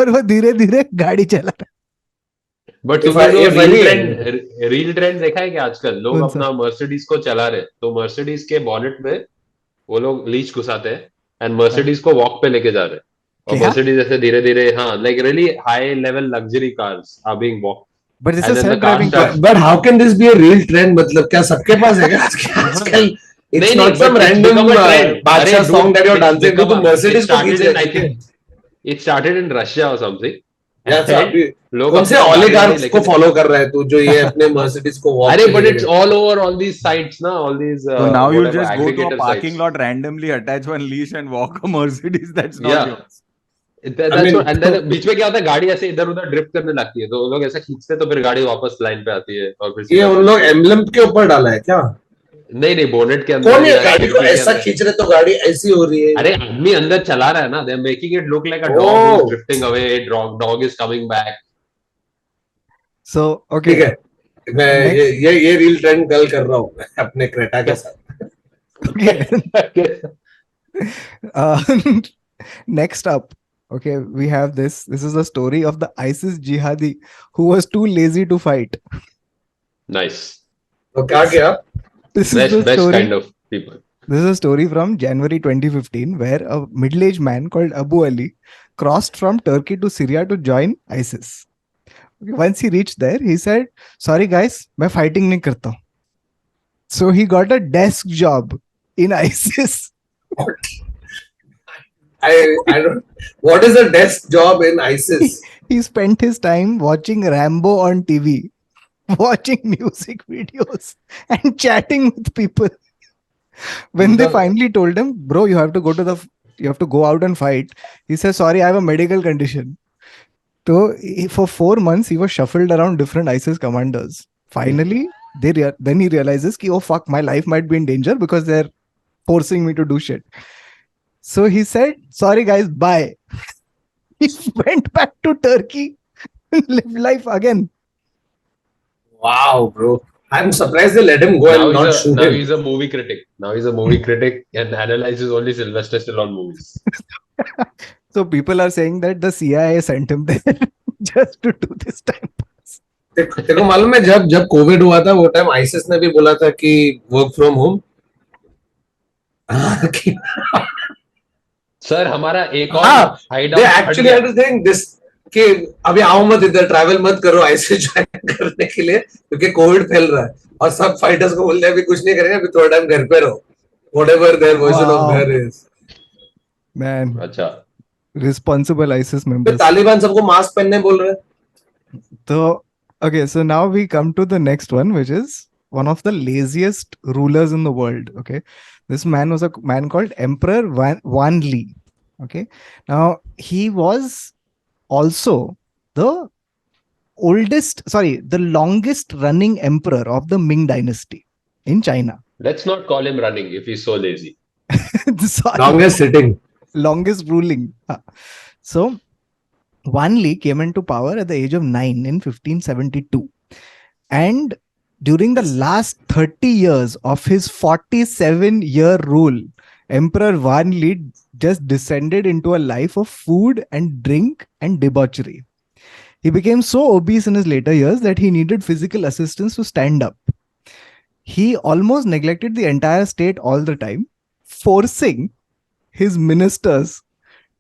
और वो धीरे धीरे गाड़ी चला रहा बट ये तुम लोग ये ने funny है. रील ट्रेंड देखा है कि आजकल लोग कौन सा? अपना मर्सिडीज को चला रहे तो मर्सिडीज के बॉनेट में वो लोग लीच घुसाते हैं एंड मर्सिडीज को वॉक पे लेके जा रहे हैं और क्या? मर्सिडीज ऐसे धीरे धीरे हाँ like really high level luxury cars are being walk But this end is then the car self-driving car. But how can this be a real trend? मतलब क्या सबके पास है क्या आजकल? It's नहीं not नहीं some but it's random become a trend बादशाह song that you're it's dancing to. Become तो Mercedes इट को खींच स्टार्टेड इन रहे आई थे क्या? Think it started in Russia और समथिंग या अच्छा अभी लोग कौन से अपना गाड़ी वाड़ी oligarchs को लेके follow कर रहा है तू जो ये अपने Mercedes को walk अरे पे बट लेके इट्स जाए? All over all these sites ना all these So now you whatever just go to a aggregator parking sites lot, randomly attach one leash and walk a Mercedes that's not yeah yours. I that's mean, what and then बीच में क्या होता है गाड़ी ऐसे इधर उधर drift करने लगती है तो वो लोग ऐसा खींचते हैं तो फिर गाड़ी वापस लाइन पे आती है और फिर ये सीधा उन लोग एम्बलम के ऊपर डाला है क्या? नहीं बोनेट के कौन अंदर ये या गाड़ी को खिड़की के ऐसा अंदर खींच रहे तो गाड़ी ऐसी हो रही है? अरे आदमी अंदर चला रहा है ना they are making it look like a dog who is oh drifting away dog is coming back So, ठीक okay. है, मैं Next. ये रील ट्रेंड कल कर रहा हूँ अपने क्रेटा के साथ. Okay. Uh, next up, okay, we have this. This is the story of the ISIS jihadi who was too lazy to fight. Nice तो क्या किया? This is best the best story. Kind of people This is a story from January 2015, where a middle-aged man called Abu Ali crossed from Turkey to Syria to join ISIS. Once he reached there, he said, "Sorry guys, मैं fighting नहीं करता हूँ." So he got a desk job in ISIS. I don't. What is a desk job in ISIS? He spent his time watching Rambo on TV, watching music videos, and chatting with people. When they finally told him, "Bro, you have to go out and fight," he says, "Sorry, I have a medical condition." So for 4 months, he was shuffled around different ISIS commanders. Finally, then he realizes, "Oh fuck, my life might be in danger because they're forcing me to do shit." So he said, "Sorry guys, bye." He went back to Turkey and lived life again. Wow, bro. I'm surprised they let him go and not shoot him. he's a movie critic. Now he's a movie critic and analyzes only Sylvester Stallone movies. So people are saying that the CIA sent him there just to do this time pass. तेरे को मालूम है जब Covid हुआ था वो time ISIS ने भी बोला था कि वर्क फ्रॉम होम. सर हमारा एक और हाँ, hideout they हट actually गया. had to think this कि अभी आओ मत इधर ट्रैवल मत करो आईसीयू ज्वाइन करने के लिए क्योंकि कोविड फैल रहा है और सब फाइटर्स को बोल रहे हैं अभी कुछ नहीं करेंगे अभी थोड़ा टाइम घर पे रहो. Whatever their version of Wow. घर is. Man, अच्छा responsible ISIS फिर members. तालिबान सबको मास्क पहनने बोल रहे हैं. So, okay, so now we come to the next one, which is one of the laziest rulers in the world. Okay, this man was a man called Emperor Wan Li. Okay, now he was also the longest running emperor of the Ming dynasty in China. let's not call him running if he's so lazy. Sorry. Longest sitting. Longest ruling. So Wan Li came into power at the age of 9 in 1572. And during the last 30 years of his 47-year rule, Emperor Wan Li just descended into a life of food and drink and debauchery. He became so obese in his later years that he needed physical assistance to stand up. He almost neglected the entire state all the time, forcing his ministers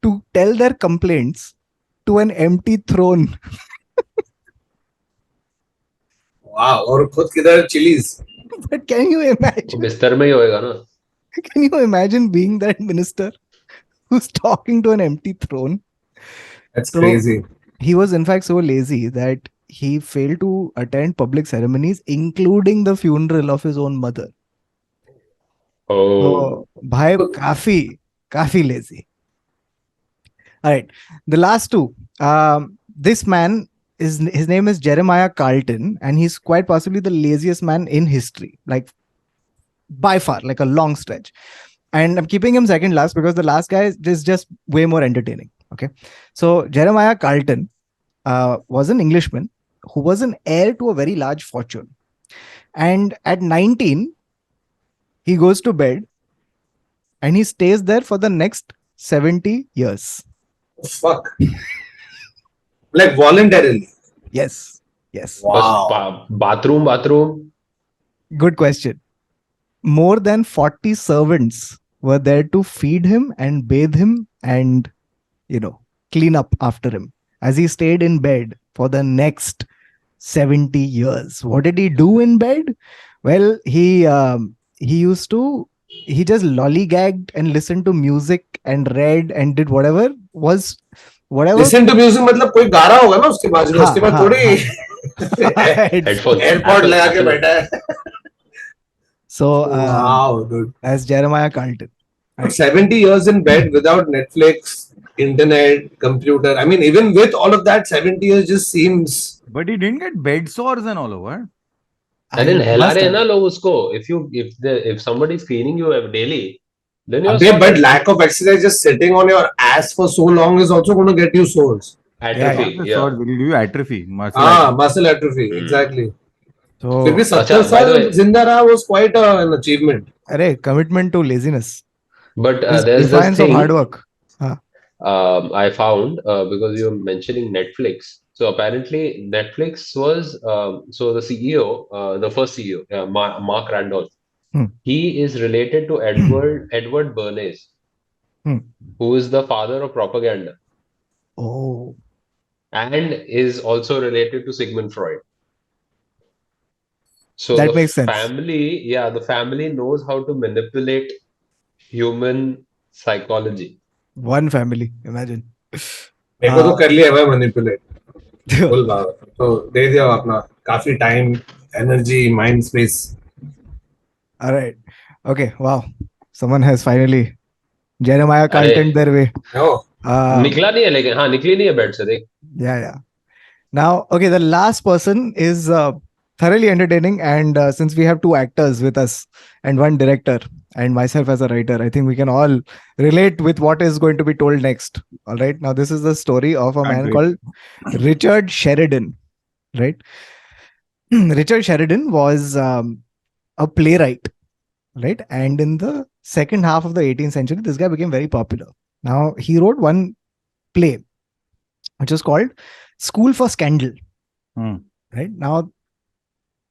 to tell their complaints to an empty throne. Wow, और खुद किधर chillies. But can you imagine? बिस्तर में ही होएगा ना. Can you imagine being that minister who's talking to an empty throne? That's So crazy. he was in fact so lazy that he failed to attend public ceremonies, including the funeral of his own mother. Oh, So bhai kafi lazy. All right, the last two. This man is, his name is Jeremiah Carlton, and he's quite possibly the laziest man in history, like by far, like a long stretch. And I'm keeping him second last because the last guy is just way more entertaining. Okay, so Jeremiah Carlton was an Englishman who was an heir to a very large fortune, and at 19 he goes to bed and he stays there for the next 70 years. Fuck. Like voluntarily. Yes. Yes. Wow. bathroom. Good question. More than 40 servants were there to feed him and bathe him and, clean up after him as he stayed in bed for the next 70 years. What did he do in bed? Well, he just lollygagged and listened to music and read and did whatever. Listen to music मतलब कोई गा रहा होगा ना उसके बाजू में, उसके बाद थोड़ी Headphones. एयरपॉड लगा के बैठा है. So, Wow, dude. as Jeremiah Carlton. 70 years in bed without Netflix, internet, computer. I mean, even with all of that, 70 years just seems. But he didn't get bed sores and all over. And then I हिला must रहे हैं have. ना लोग उसको. If somebody is feeding you daily, then you're Okay, but sorted. lack of exercise, just sitting on your ass for so long is also going to get you sores. Atrophy. The Yeah. sores will give you atrophy. Muscle Muscle atrophy. Exactly. So, फिर भी अच्छा, 70 by the साल way- जिंदा रहा was quite an achievement. commitment to laziness. But Is there's this defiance of thing hard work. I found because you're mentioning Netflix. So apparently Netflix was so the CEO, the first CEO, Mark Randolph. Hmm. He is related to Edward Bernays, Hmm. who is the father of propaganda, Oh, and is also related to Sigmund Freud. So that the makes sense. the family knows how to manipulate human psychology. One family, imagine. मेरे को तो कर लिया भाई manipulate. बोल बाबा. तो दे दिया अपना काफी time, energy, mind space. All right. Okay. Wow. Someone has finally Jeremiah अरे, Carlton their way. No. निकला नहीं है लेकिन हाँ निकली नहीं है बेड से देख. Yeah. Now, okay, the last person is thoroughly entertaining. And since we have two actors with us and one director and myself as a writer, I think we can all relate with what is going to be told next. All right. Now, this is the story of a Can't man wait. called Richard Sheridan. Right. Richard Sheridan was a playwright. Right. And in the second half of the 18th century, this guy became very popular. Now, he wrote one play, which is called School for Scandal. Right. Now,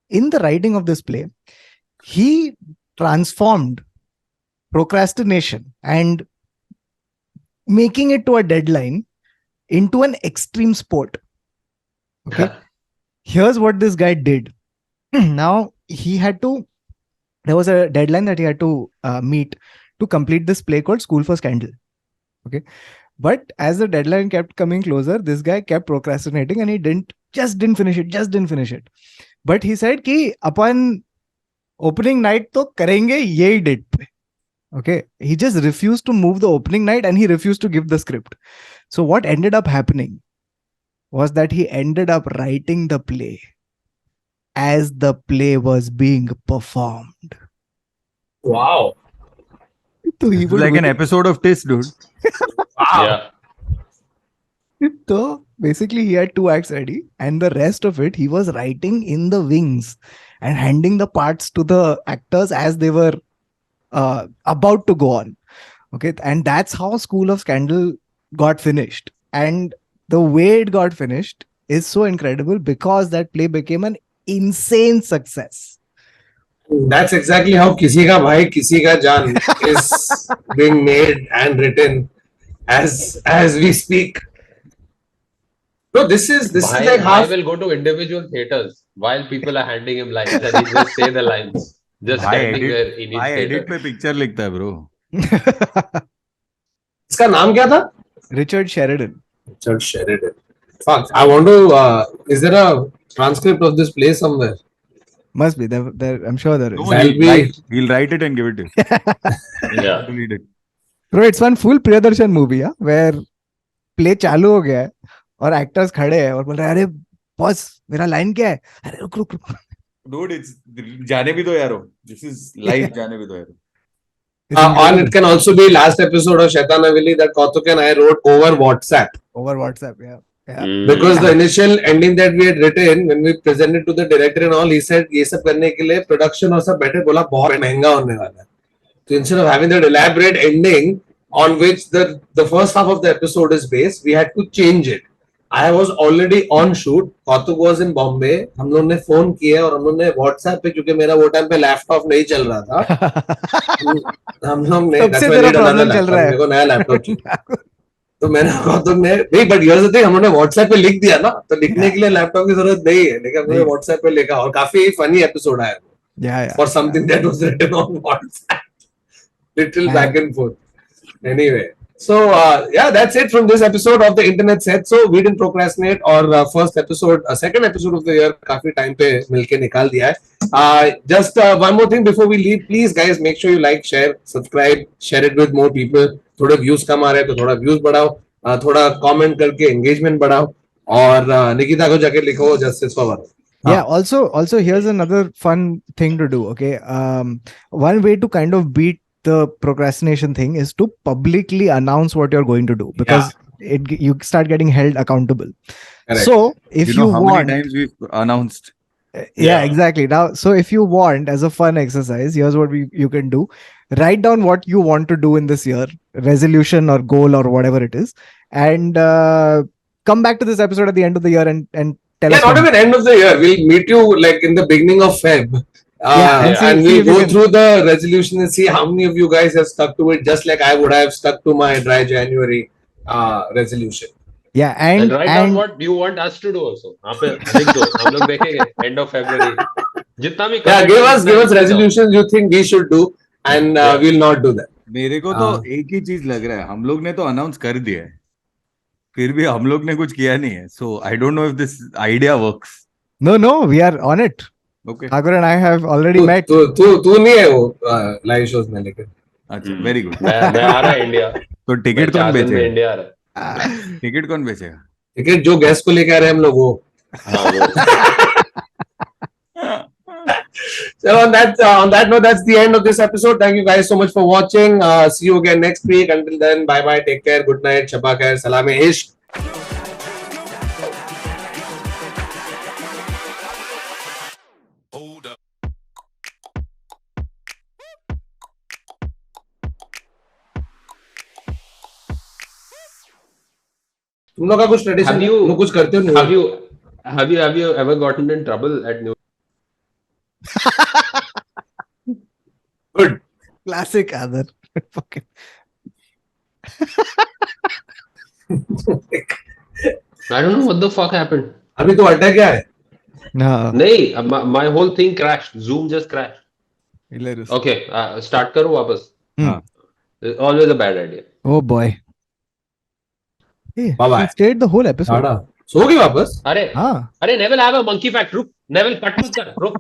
in the writing of this play, he transformed procrastination and making it to a deadline into an extreme sport. Okay. Here's what this guy did. Now, there was a deadline that he had to meet to complete this play called School for Scandal. Okay. But as the deadline kept coming closer, this guy kept procrastinating and he didn't finish it. But he said कि अपन opening night तो करेंगे यही date पे. Okay. He just refused to move the opening night and he refused to give the script. So what ended up happening was that he ended up writing the play as the play was being performed. Wow. So he It's would like an episode of Tis, dude. Yeah. So basically, he had 2 acts ready, and the rest of it he was writing in the wings and handing the parts to the actors as they were about to go on. Okay, and that's how School of Scandal got finished. And the way it got finished is so incredible because that play became an insane success. That's exactly how किसी का भाई किसी का जान is being made and written as we speak. No, this is Why, like why half. will go to individual theaters while people are handing him lines and he just say the lines, just भाई standing there edit in भाई each edit theater. पे picture लिखता है bro. इसका नाम क्या था? Richard Sheridan. Richard Sheridan. Fuck, I want to. Is there a transcript of this play somewhere? Must be. There, I'm sure there is. No, That'll be- he'll write it and give it to you. You Yeah. have to read it. Bro, it's one full Priyadarshan movie, yeah, where play चालू हो गया है और actors खड़े हैं और बोल रहे हैं अरे बॉस मेरा लाइन क्या है? अरे रुक रुक रुक. Dude, it's जाने भी दो यारो. This is life. जाने भी दो यारो. and it can also be last episode of Shaitan Haveli that Kautuk and I wrote over WhatsApp. Over WhatsApp, yeah. Because the initial ending that we had written when we presented to the director and all, he said ये सब करने के लिए production और सब बैठे बोला बहुत महंगा होने वाला है. So instead of having that elaborate ending on which the first half of the episode is based, we had to change it. I was already on shoot. Kautuk was in Bombay. हम लोग ने phone किया और हम लोग ने WhatsApp पे, क्योंकि मेरा वो टाइम पे लैपटॉप नहीं चल रहा था, हम लोग ने सबसे तेरा प्रॉब्लम चल रहा है. मेरे को नया लैपटॉप चाहिए. तो मैंने Kautuk ने नहीं, बट हियर्स द थिंग, हम लोगों ने WhatsApp पे लिख दिया ना, तो लिखने के लिए लैपटॉप की जरूरत नहीं है, लेकिन हमने WhatsApp पे लिखा और काफी फनी एपिसोड आया. Yeah. For something that was written on WhatsApp. Little back and forth. Anyway, so yeah, that's it from this episode of the Internet Set. So we didn't procrastinate, or first episode, second episode of the year, काफी time पे मिलके निकाल दिया है. Just one more thing before we leave, please guys, make sure you like, share, subscribe, share it with more people. थोड़े views कम आ रहे हैं तो थोड़ा views बढ़ाओ, थोड़ा comment करके engagement बढ़ाओ, और निकिता को जाके लिखो justice for Varun. Yeah, also here's another fun thing to do. Okay. One way to kind of beat the procrastination thing is to publicly announce what you're going to do, because you start getting held accountable. Correct. So if you, know how want, many times we've announced. yeah, exactly. Now, so if you want, as a fun exercise, here's what you can do. Write down what you want to do in this year, resolution or goal or whatever it is, and come back to this episode at the end of the year and tell us. Not even end of the year. We'll meet you like in the beginning of Feb. And see we'll if you go can- through the resolution and see how many of you guys have stuck to it, just like I would have stuck to my dry January resolution. Yeah, And write down what you want us to do also. यहाँ पे लिख दो, हम लोग देखेंगे end of February. जितना भी Yeah, give us लिख दो. resolutions you think we should do, and we'll not do that. मेरे को तो एक ही चीज लग रहा है, हम लोग ने तो अनाउंस कर दिया है, फिर भी हम लोग ने कुछ किया नहीं है. So I don't know if this idea works. No, we are on it. Okay. Aadar and I have already met. तू नहीं है वो live shows में, लेकिन अच्छा, very good. मैं आ रहा है इंडिया. तो टिकट कौन बेचेगा? इंडिया आ रहा है. टिकट कौन बेचेगा? लेकिन जो गेस्ट को लेके आ रहे हैं हम लोग वो. So on that note, that's the end of this episode. Thank you guys so much for watching. See you again next week. Until then, bye bye. Take care. Good night. Shaba khair. Salame ishq. तुम लोग का कुछ tradition है? तुम कुछ करते हो नहीं? Have you ever gotten in trouble at New? Good. Classic Aadar. Fucking. I don't know what the fuck happened. अभी तो अड्डा क्या है? No. नहीं, my whole thing crashed. Zoom just crashed. Hilarious. Okay, start करो वापस. हाँ. Always a bad idea. Oh boy. Hey, Bye-bye. he stayed the whole episode. सो गई वापस? अरे हाँ. Neville, I have a monkey fact. रुक. Neville, cut मत कर. रुक.